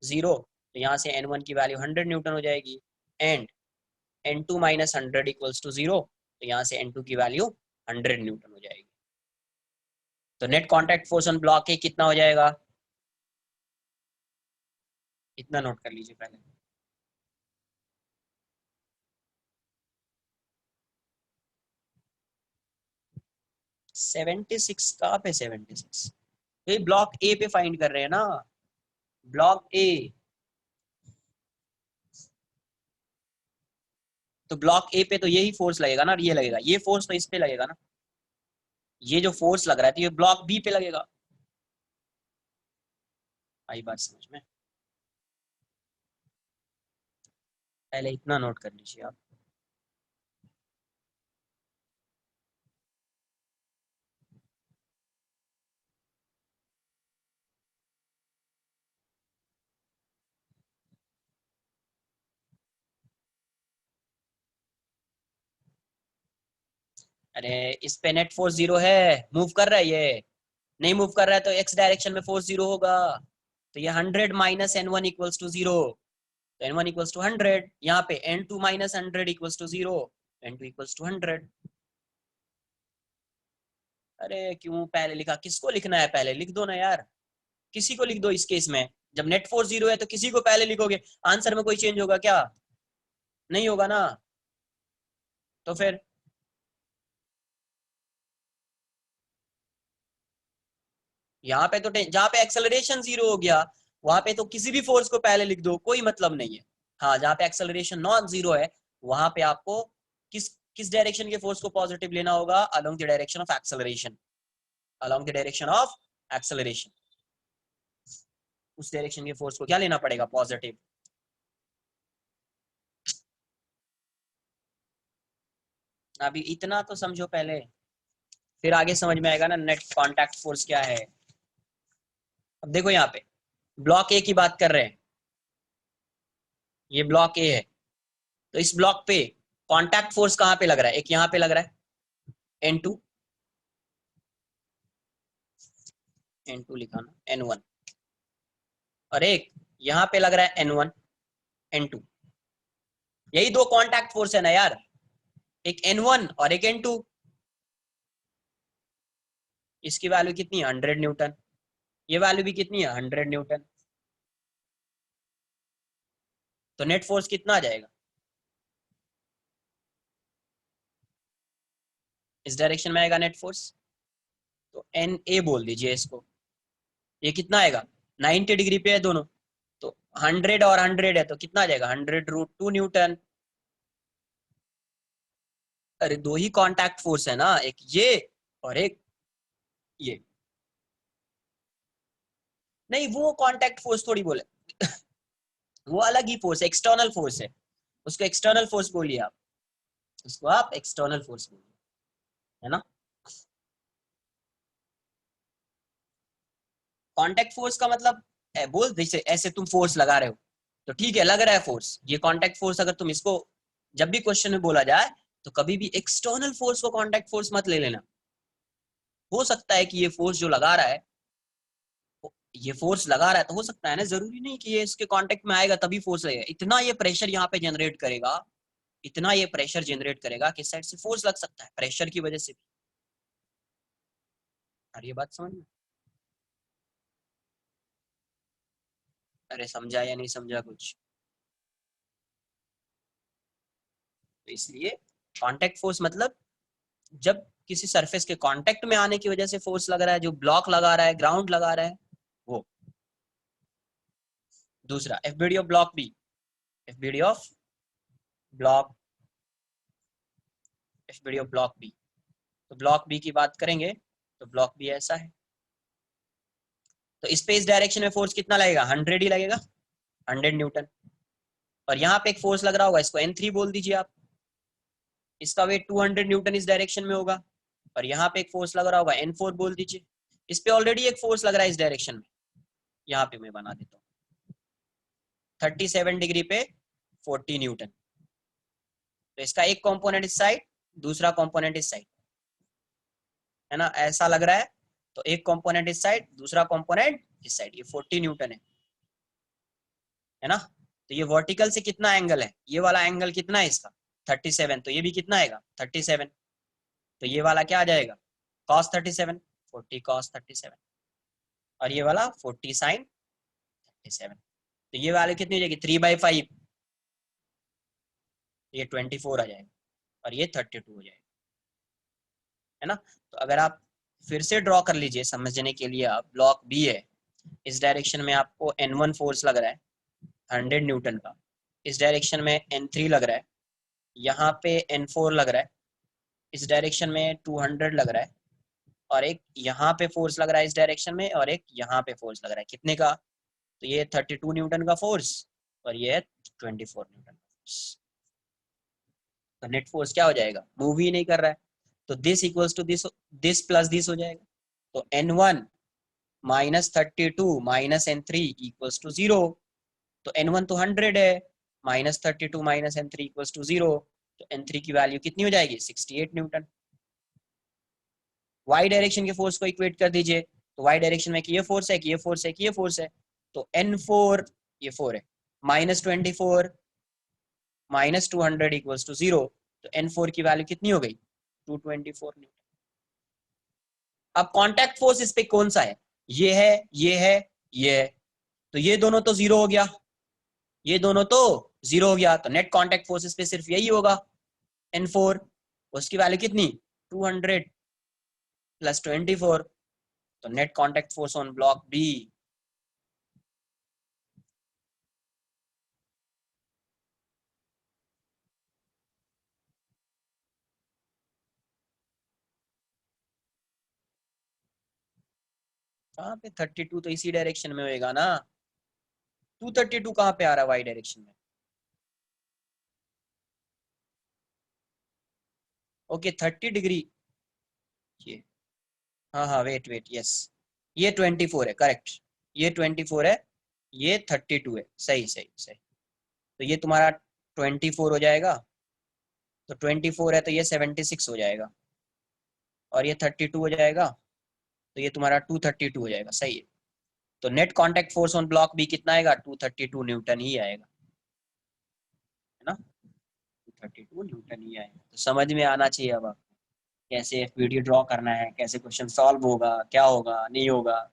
0, तो यहाँ से N1 की वैल्यू 100 न्यूटन हो जाएगी, and N2 minus 100 equals to 0, तो यहाँ से N2 की वैल्यू 100 न्यूटन हो जाएगी। तो net contact force on block ए कितना हो जाएगा, इतना नोट कर लीजिए पहले, 76, कहाँ पे 76, ये ब्लॉक ए पे फाइंड कर रहे हैं ना, ब्लॉक ए, तो ब्लॉक ए पे तो यही फोर्स लगेगा ना, ये लगेगा, ये फोर्स तो इस पे लगेगा ना, ये जो फोर्स लग रहा है तो ये ब्लॉक बी पे लगेगा, आई बात समझ में, पहले इतना नोट कर लीजिए आप। अरे इस पे नेट फोर्स 0 है, मूव कर रहा है ये, नहीं मूव कर रहा है तो एक्स डायरेक्शन में फोर्स 0 होगा, तो ये 100 माइनस N1 इक्वल्स टू 0, तो N1 इक्वल्स टू 100, यहाँ पे N2 minus 100 equals to 0, N2 equals to 100। अरे क्यों पहले लिखा, किसको लिखना है, पहले लिख दो ना यार, किसी को लिख दो इस केस में, जब नेट फोर्स 0 है तो किसी को पहले लिखोगे, आंसर में कोई चेंज होगा क्या, नहीं होगा ना, तो फिर यहाँ पे तो जहाँ पे एक्सेलरेशन 0 हो गया, वहां पे तो किसी भी फोर्स को पहले लिख दो, कोई मतलब नहीं है। हाँ, जहाँ पे एक्सेलरेशन नॉन जीरो है वहां पे आपको किस किस डायरेक्शन के फोर्स को पॉजिटिव लेना होगा, along the direction of acceleration, along the direction of acceleration, उस डायरेक्शन के फोर्स को क्या लेना पड़ेगा, पॉजिटिव। अभी इतना तो समझो पहले, फिर आगे समझ में आएगा ना नेट कांटेक्ट फोर्स क्या है। अब देखो यहाँ पे ब्लॉक ए की बात कर रहे हैं, ये ब्लॉक ए है, तो इस ब्लॉक पे कांटेक्ट फोर्स कहाँ पे लग रहा है, एक यहाँ पे लग रहा है N2, N2 लिखा ना, N1, और एक यहाँ पे लग रहा है N1 N2, यही दो कांटेक्ट फोर्स है ना यार, एक N1 और एक N2। इसकी वैल्यू कितनी है, 100 न्यूटन, ये वैल्यू भी कितनी है, 100 न्यूटन। तो नेट फोर्स कितना आ जाएगा, इस डायरेक्शन में आएगा नेट फोर्स, तो एन ए बोल दीजिए इसको। ये कितना आएगा, 90 डिग्री पे है दोनों, तो 100 और 100 है तो कितना आ जाएगा, 100√2 न्यूटन। अरे दो ही कांटेक्ट फोर्स है ना, एक ये और एक ये। नहीं, वो कांटेक्ट फोर्स थोड़ी बोले वो अलग ही फोर्स, एक्सटर्नल फोर्स है, उसको एक्सटर्नल फोर्स बोलिए आप, उसको आप एक्सटर्नल फोर्स बोलिए, है ना। कांटेक्ट फोर्स का मतलब बोल जैसे ऐसे तुम फोर्स लगा रहे हो तो ठीक है, लग रहा है फोर्स, ये कांटेक्ट फोर्स। अगर तुम इसको जब भी क्वेश्चन में बोला जाए तो कभी भी एक्सटर्नल फोर्स को कांटेक्ट फोर्स मत ले लेना। हो सकता है कि ये फोर्स जो लगा रहा है, ये फोर्स लगा रहा है तो हो सकता है ना, जरूरी नहीं कि ये इसके कांटेक्ट में आएगा तभी फोर्स लगेगा। इतना ये प्रेशर यहाँ पे जनरेट करेगा, इतना ये प्रेशर जनरेट करेगा कि साइड से फोर्स लग सकता है प्रेशर की वजह से भी। और ये बात समझ में, अरे समझा या नहीं समझा कुछ। तो इसलिए कांटेक्ट फोर्स मतलब जब किसी सरफेस के कांटेक्ट में आने की वजह से फोर्स लग रहा है, जो ब्लॉक लगा रहा है, ग्राउंड लगा रहा है वो। दूसरा FBD of block B, FBD of block, FBD of block B. तो ब्लॉक बी की बात करेंगे तो ब्लॉक बी ऐसा है, तो इस पे इस डायरेक्शन में फोर्स कितना लगेगा, 100 ही लगेगा, 100 न्यूटन। और यहाँ पे एक फोर्स लग रहा होगा, इसको N3 बोल दीजिए आप, इसका वेट 200 न्यूटन इस डायरेक्शन में होगा। और यहाँ पे एक फोर्स लग रहा होगा, N4 बोल दीजिए, इस पे ऑलरेडी एक फोर्स लग रहा है इस डायरेक्शन में, यहाँ पे मैं बना देता हूँ 37 डिग्री पे 40 न्यूटन। तो इसका एक कंपोनेंट इस साइड, दूसरा कंपोनेंट इस साइड, है ना, ऐसा लग रहा है। तो एक कंपोनेंट इस साइड, दूसरा कंपोनेंट इस साइड, ये 40 न्यूटन है ना। तो ये वर्टिकल से कितना एंगल है, ये वाला एंगल कितना है इसका, 37, तो ये भी कितना आएगा 37। तो ये वाला क्या आ जाएगा, cos 37, 40 cos 37, और ये वाला 40 sin 37। तो ये वैल्यू कितनी हो जाएगी, 3/5, ये 24 आ जाएगा और ये 32 हो जाएगा, है ना। तो अगर आप फिर से ड्रॉ कर लीजिए समझने के लिए, आप ब्लॉक बी है, इस डायरेक्शन में आपको N1 फोर्स लग रहा है 100 न्यूटन का, इस डायरेक्शन में N3 लग रहा है, यहाँ पे N4 लग रहा है, इस डायरेक्शन में 200 लग रहा है, और एक यहाँ पे फोर्स लग रहा है इस डायरेक्शन में, और एक यहाँ पे फोर्स लग रहा है कितने का, तो ये 32 न्यूटन का फोर्स और ये 24 न्यूटन का फोर्स। तो नेट फोर्स क्या हो जाएगा, मूव ही नहीं कर रहा है, तो this equals to this plus this हो जाएगा। तो N1 minus 32 minus N3 equals to 0। तो N1 तो 100 है, minus 32 minus N3 equals to 0, तो N3 की वैल्यू कितनी हो जाएगी, 68 न्यूटन। वाई डायरेक्शन के फोर्स को इक्वेट कर दीजिए, तो वाई डायरेक्शन में कि ये फोर्स है, कि ये फोर्स है, कि ये फोर्स है, तो N4 ये 4 है, -24 माइनस 200 इक्वल्स टू 0, तो N4 की वैल्यू कितनी हो गई, 224 न्यूटन। अब कांटेक्ट फोर्स इस पे कौन सा है, ये है, ये है, ये है, तो ये दोनों तो जीरो हो गया, ये दोनों तो जीरो हो गया, तो नेट कांटेक्ट फोर्स इस पे सिर्फ यही होगा N4, उसकी वैल्यू कितनी 200 प्लस 24, तो net contact force on block B कहाँ पे 32 तो इसी डायरेक्शन में होएगा ना। 232 कहाँ पे आ रहा है वाई डायरेक्शन में? Okay 30 degree. ये हाँ हाँ वेट वेट यस, ये 24 है करेक्ट, ये 24 है, ये 32 है, सही सही सही। तो ये तुम्हारा 24 हो जाएगा, तो 24 है तो ये 76 हो जाएगा, और ये 32 हो जाएगा, तो ये तुम्हारा 232 हो जाएगा, सही है। तो net contact force on block भी कितना आएगा? 232 न्यूटन ही आएगा, है ना, 232 न्यूटन ही आएगा। तो समझ में आना चाहिए अब आप कैसे वीडियो ड्रॉ करना है, कैसे क्वेश्चन सॉल्व होगा, क्या होगा नहीं होगा।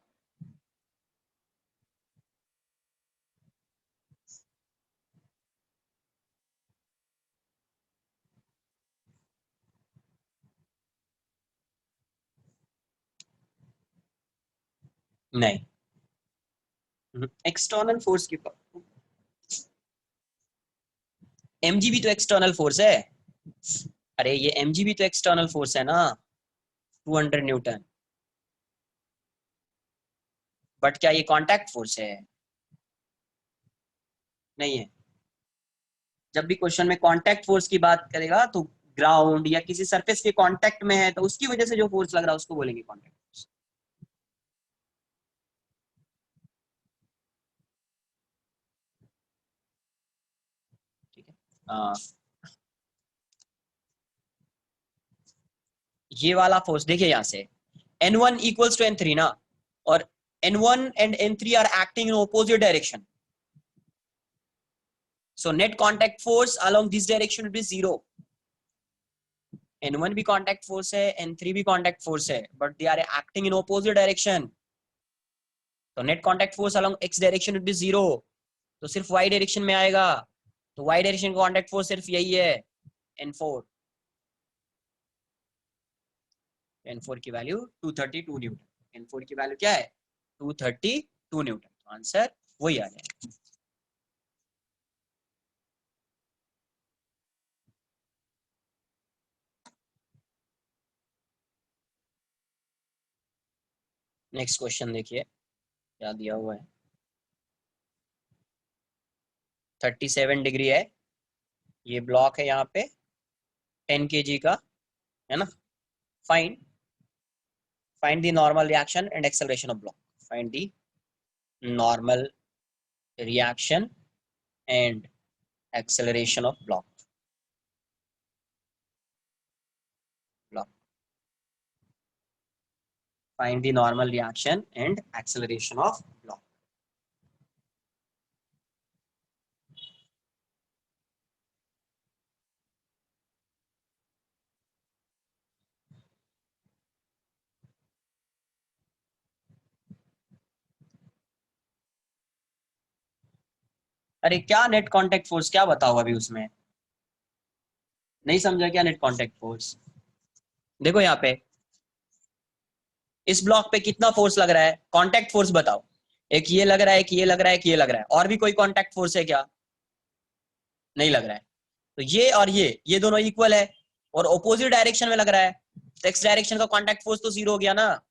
नहीं, एक्सटर्नल फोर्स की, एमजी भी तो एक्सटर्नल फोर्स है। अरे ये एमजी भी तो एक्सटर्नल फोर्स है ना, 200 न्यूटन। बट क्या ये कांटेक्ट फोर्स है? नहीं है। जब भी क्वेश्चन में कांटेक्ट फोर्स की बात करेगा तो ग्राउंड या किसी सरफेस के कांटेक्ट में है तो उसकी वजह से जो फोर्स लग रहा है उसको बोलेंगे कांटेक्ट फोर्स। ठीक है। हाँ, ये वाला फोर्स देखिए यहाँ से, N1 इक्वल्स टू N3 ना, और N1 and N3 are acting in opposite direction, so net contact force along this direction will be 0। N1 भी कांटेक्ट फोर्स है, N3 भी कांटेक्ट फोर्स है, but they are acting in opposite direction, तो net contact force along x direction will be 0। तो सिर्फ y direction में आएगा, तो y डायरेक्शन का कांटेक्ट फोर्स सिर्फ यही है, N4। N4 की वैल्यू 232 न्यूटन, N4 की वैल्यू क्या है? 232 न्यूटन। तो आंसर वही आ जाएगा। नेक्स्ट क्वेश्चन देखिए क्या दिया हुआ है। 37 डिग्री है, ये ब्लॉक है यहाँ पे 10 kg का, है ना। Find find the normal reaction and acceleration of block, find the normal reaction and acceleration of block, find the normal reaction and acceleration of block। अरे क्या नेट कांटेक्ट फोर्स, क्या बताओ अभी उसमें, नहीं समझा क्या नेट कांटेक्ट फोर्स? देखो यहाँ पे इस ब्लॉक पे कितना फोर्स लग रहा है, कांटेक्ट फोर्स बताओ। एक ये लग रहा है, एक ये लग रहा है, एक ये लग रहा है, और भी कोई कांटेक्ट फोर्स है क्या? नहीं लग रहा है। तो ये और ये दोनों इक्वल है, और ऑपोजिट डायरेक्शन में लग रहा है, तो एक्स डायरेक्शन का कांटेक्ट फोर्स तो 0 हो गया ना।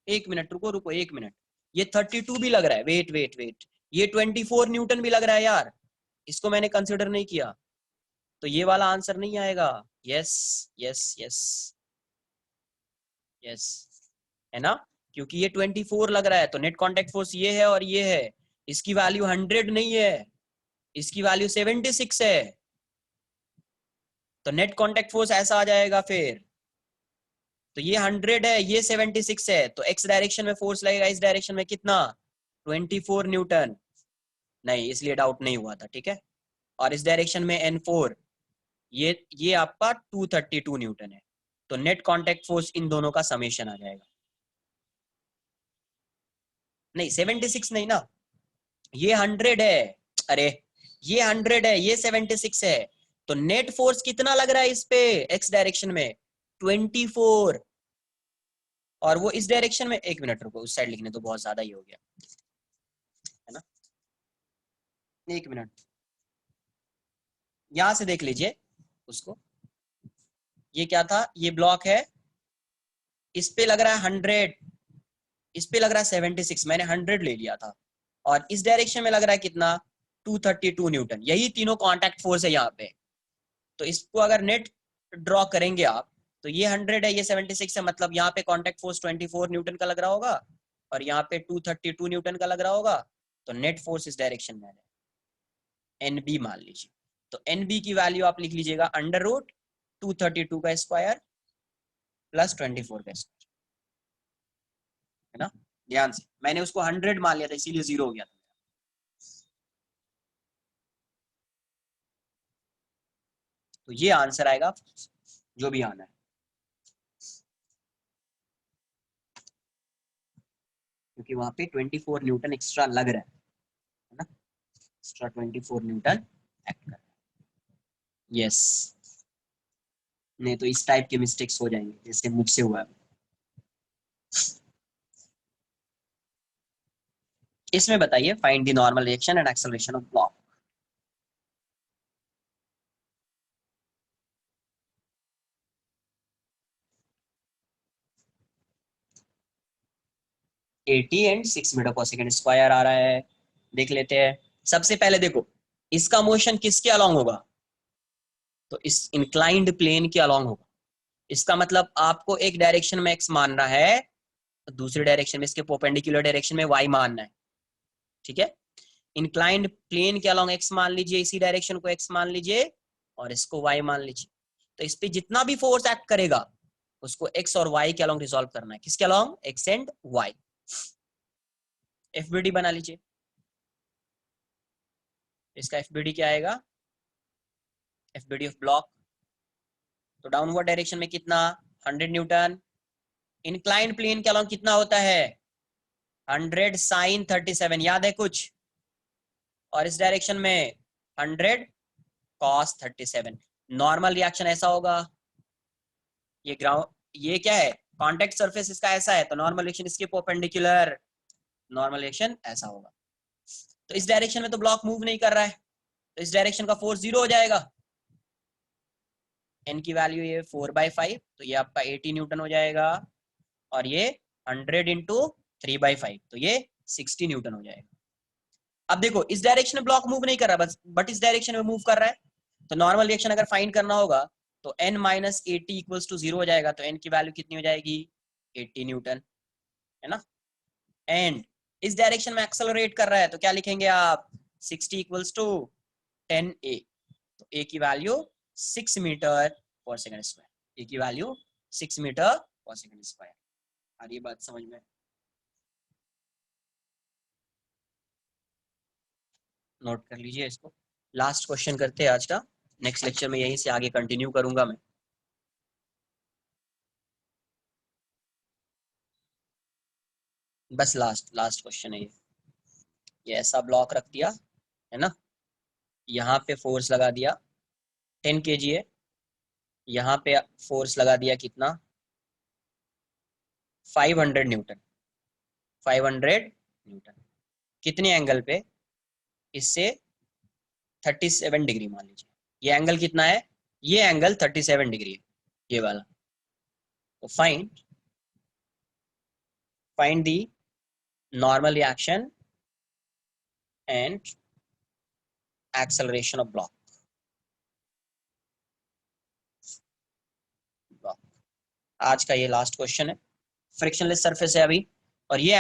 एक मिनट रुको रुको, एक मिनट, ये 32 भी लग रहा है, वेट वेट वेट, ये 24 न्यूटन भी लग रहा है यार, इसको मैंने कंसिडर नहीं किया, तो ये वाला आंसर नहीं आएगा। यस यस यस यस, है ना, क्योंकि ये 24 लग रहा है, तो नेट कांटेक्ट फोर्स ये है और ये है, इसकी वैल्यू 100 नहीं है, इसकी वैल्यू 76 है, तो नेट कांटेक्ट फोर्स ऐसा आ जाएगा फिर। तो ये 100 है, ये 76 है, तो एक्स डायरेक्शन में फोर्स लगेगा इस डायरेक्शन में कितना? 24 न्यूटन। नहीं, इसलिए डाउट नहीं हुआ था, ठीक है। और इस डायरेक्शन में N4, ये आपका 232 न्यूटन है, तो नेट कांटेक्ट फोर्स इन दोनों का समेशन आ जाएगा। नहीं 76 नहीं ना, ये 100 है, अरे ये 100 है, ये 76 है, तो नेट फोर्स कितना लग रहा है इस पे एक्स डायरेक्शन में? 24। और वो इस डायरेक्शन में, एक मिनट रुको, उस साइड लिखने तो बहुत ज्यादा ही हो गया, है ना, एक मिनट, यहां से देख लीजिए उसको, ये क्या था, ये ब्लॉक है, इस पे लग रहा है 100, इस पे लग रहा है 76, मैंने 100 ले लिया था, और इस डायरेक्शन में लग रहा है कितना 232 न्यूटन। यही तीनों कांटेक्ट फोर्स है यहाँ पे। तो इसको अगर नेट ड्रॉ करेंगे आप, तो ये 100 है, ये 76 है, मतलब यहाँ पे कांटेक्ट फोर्स 24 न्यूटन का लग रहा होगा, और यहाँ पे 232 न्यूटन का लग रहा होगा। तो नेट फोर्स इस डायरेक्शन में है, एनबी मान लीजिए। तो एनबी की वैल्यू आप लिख लीजिएगा अंडर रूट 232 का स्क्वायर प्लस 24 का स्क्वायर, है ना। ध्यान से, मैंने उसको 100 मान लिया था, इसीलिए 0 हो गया था। तो ये आंसर आएगा, जो भी आना है, क्योंकि वहां पे 24 न्यूटन एक्स्ट्रा लग रहा है ना, एक्स्ट्रा 24 न्यूटन एक्ट कर रहा है। यस, नहीं तो इस टाइप के मिस्टेक्स हो जाएंगे जैसे मुझसे हुआ है। इसमें बताइए, find the normal reaction and acceleration of block. 80 and 6 metre पर सेकंड स्क्वायर आ रहा है। देख लेते हैं। सबसे पहले देखो, इसका मोशन किसके अलोंग होगा, तो इस इंक्लाइंड प्लेन के अलोंग होगा। इसका मतलब आपको एक डायरेक्शन में एक्स मानना है, तो दूसरी डायरेक्शन में, इसके परपेंडिकुलर डायरेक्शन में वाई मानना है। ठीक है, इंक्लाइंड प्लेन के अलोंग एक्स मान लीजिए, इसी डायरेक्शन को एक्स मान लीजिए, और इसको वाई मान लीजिए। तो इस पे जितना भी फोर्स एक्ट करेगा, उसको एक्स और वाई के अलोंग रिजॉल्व करना है। किसके along, x and y. FBD बना लीजिए। इसका एफबीडी क्या आएगा, एफबीडी ऑफ ब्लॉक, तो डाउनवर्ड डायरेक्शन में कितना 100 न्यूटन, इंक्लाइंड प्लेन के अलोंग कितना होता है 100 साइन 37, याद है कुछ, और इस डायरेक्शन में 100 कॉस 37। नॉर्मल रिएक्शन ऐसा होगा, ये ग्राउंड, ये क्या है, कांटेक्ट सरफेस इसका ऐसा है, तो नॉर्मल रिएक्शन इसके परपेंडिकुलर, नॉर्मल रिएक्शन ऐसा होगा। तो इस डायरेक्शन में तो ब्लॉक मूव नहीं कर रहा है, तो इस डायरेक्शन का फोर्स 0 हो जाएगा। एन की वैल्यू ये 4/5, तो ये आपका 80 न्यूटन हो जाएगा, और ये 100 इंटू 3/5, तो ये 60 न्यूटन हो जाएगा। अब देखो, इस डायरेक्शन में ब्लॉक मूव नहीं कर रहा, बस बट इस डायरेक्शन में मूव कर रहा है, तो नॉर्मल रिएक्शन अगर फाइंड करना होगा, तो n माइनस 80 इक्वल्स टू 0 हो जाएगा। तो n की वैल्यू कितनी हो जाएगी 80 न्यूटन, है ना। एंड इस डायरेक्शन में एक्सेलरेट कर रहा है, तो क्या लिखेंगे आप 60 इक्वल्स टू 10a, तो a की वैल्यू 6 मीटर पर सेकंड स्क्वायर, a की वैल्यू 6 मीटर पर सेकंड स्क्वायर। आ रही बात समझ में, नोट कर लीजिए इसको। लास्ट क्वेश्चन करते हैं आज का, नेक्स्ट लेक्चर में यहीं से आगे कंटिन्यू करूंगा मैं। बस लास्ट लास्ट क्वेश्चन है ये ऐसा ब्लॉक रख दिया, है ना, यहाँ पे फोर्स लगा दिया 10 kg है, यहाँ पे फोर्स लगा दिया कितना 500 न्यूटन, 500 न्यूटन, कितने एंगल पे, इससे 37 डिग्री मान लीजिए। ये एंगल कितना है, ये एंगल 37 डिग्री है, ये वाला। तो find the normal reaction and acceleration of block. आज का ये लास्ट क्वेश्चन है। फ्रिक्शनलेस सरफेस है अभी, और ये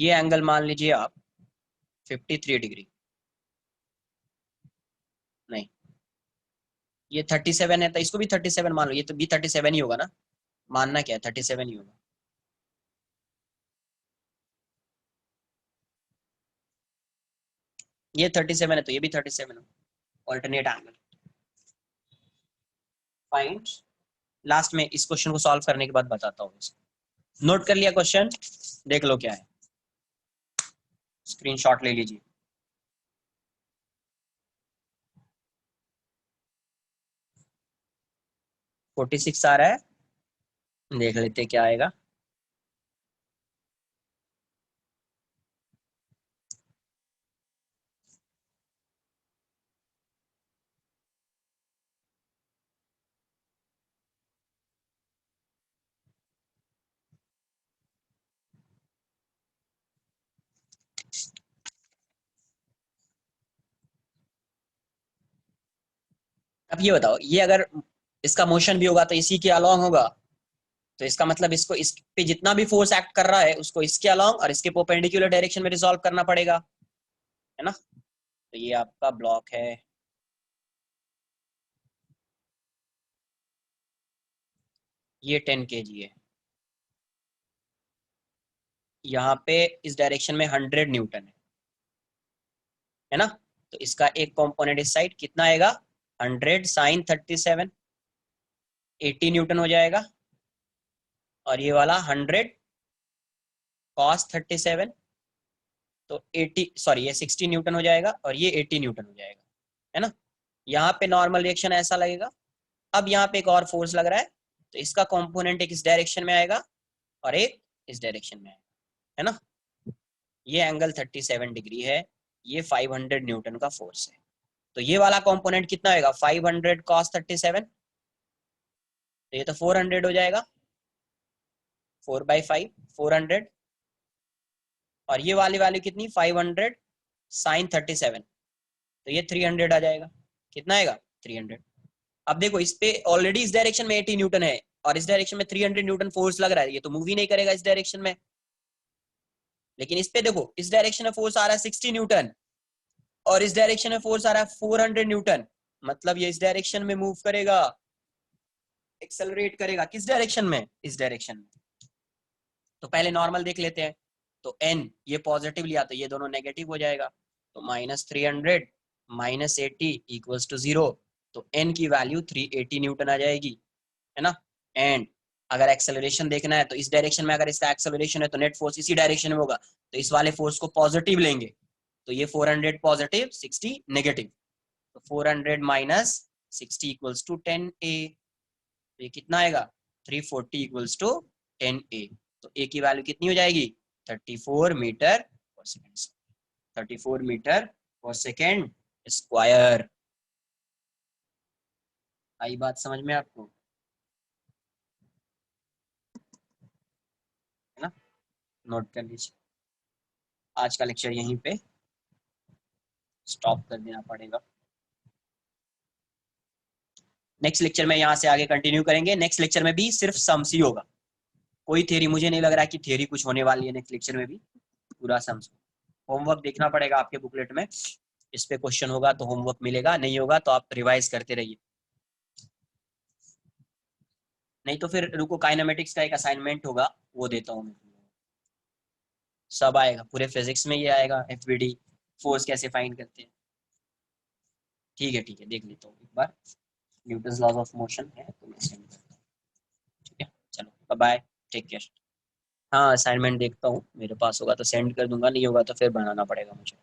एंगल मान लीजिए आप 53 डिग्री, नहीं ये 37 है, तो इसको भी 37 मान लो, ये तो भी 37 ही होगा ना, मानना क्या है 37 ही होगा। ये 37 है, तो ये भी 37 है, ऑल्टरनेट एंगल। फाइंड, लास्ट में इस क्वेश्चन को सॉल्व करने के बाद बताता हूँ इसको। नोट कर लिया क्वेश्चन, देख लो क्या है, स्क्रीनशॉट ले लीजिए। 46 आ रहा है, देख लेते क्या आएगा। अब ये बताओ, ये अगर इसका मोशन भी होगा तो इसी के अलॉन्ग होगा, तो इसका मतलब इसको इस पे जितना भी फोर्स एक्ट कर रहा है उसको इसके अलॉन्ग और इसके परपेंडिकुलर डायरेक्शन में रिजॉल्व करना पड़ेगा, है ना। तो ये आपका ब्लॉक है, ये 10 kg है, यहाँ पे इस डायरेक्शन में 100 न्यूटन है ना। तो इसका एक कंपोनेंट इस साइड कितना आएगा, 100 sin 37, 80 न्यूटन हो जाएगा। और ये वाला 100 cos 37, तो 80, सॉरी ये 60 न्यूटन हो जाएगा और ये 80 न्यूटन हो जाएगा, है ना। यहाँ पे नॉर्मल रिएक्शन ऐसा लगेगा। अब यहाँ पे एक और फोर्स लग रहा है, तो इसका कंपोनेंट एक इस डायरेक्शन में आएगा और एक इस डायरेक्शन में आएगा, है ना। ये एंगल 37 डिग्री है, ये 500 न्यूटन का फोर्स है। तो ये वाला कंपोनेंट कितना आएगा, 500 cos 37, तो ये तो 400 हो जाएगा, 4/5, 400। और ये वाली वैल्यू कितनी, 500 sin 37, तो ये 300 आ जाएगा। कितना आएगा, 300। अब देखो इस पे ऑलरेडी इस डायरेक्शन में 80 न्यूटन है और इस डायरेक्शन में 300 न्यूटन फोर्स लग रहा है, ये तो मूव ही नहीं करेगा इस डायरेक्शन में। लेकिन इस पे देखो, इस डायरेक्शन में फोर्स आ रहा है 60 न्यूटन और इस डायरेक्शन में फोर्स आ रहा है 400 न्यूटन, मतलब ये इस डायरेक्शन में मूव करेगा, एक्सेलरेट करेगा। किस डायरेक्शन में, इस डायरेक्शन में। तो पहले नॉर्मल देख लेते हैं। तो एन ये पॉजिटिव लिया तो ये दोनों नेगेटिव हो जाएगा, तो -300 -80 इक्वल्स टू 0। तो एन की वैल्यू 380 न्यूटन आ जाएगी, है ना। एंड अगर एक्सेलरेशन देखना है तो इस डायरेक्शन में अगर इसका एक्सेलरेशन है तो नेट फोर्स इसी डायरेक्शन में होगा, तो इस वाले फोर्स को पॉजिटिव लेंगे, तो ये 400 पॉजिटिव, 60 नेगेटिव, तो 400 माइनस 60 इक्वल्स टू 10A। तो ये कितना आएगा, 340 इक्वल्स टू 10A। तो ए की वैल्यू कितनी हो जाएगी, 34 मीटर पर सेकेंड, 34 मीटर पर सेकेंड स्क्वायर। आई बात समझ में आपको, है ना। नोट कर लीजिए, आज का लेक्चर यहीं पे स्टॉप कर देना पड़ेगा। नेक्स्ट लेक्चर में यहाँ से आगे कंटिन्यू करेंगे। नेक्स्ट लेक्चर में भी सिर्फ सम्स ही होगा, कोई थ्योरी मुझे नहीं लग रहा है कि थ्योरी कुछ होने वाली है नेक्स्ट लेक्चर में भी, पूरा सम्स। होमवर्क देखना पड़ेगा आपके बुकलेट में, इस पे क्वेश्चन होगा तो होमवर्क मिलेगा, नहीं होगा तो आप रिवाइज करते रहिए। नहीं तो फिर रुको, काइनेमेटिक्स का एक असाइनमेंट होगा, वो देता हूँ मैं, सब आएगा पूरे फिजिक्स में, ये आएगा एफबीडी, फोर्स कैसे फाइंड करते हैं। ठीक है देख लेता हूँ एक बार, न्यूटन्स लॉज ऑफ मोशन है तो मैं सेंड करता हूँ। ठीक है, चलो बाय बाय, टेक केयर। हाँ असाइनमेंट देखता हूँ, मेरे पास होगा तो सेंड कर दूंगा, नहीं होगा तो फिर बनाना पड़ेगा मुझे।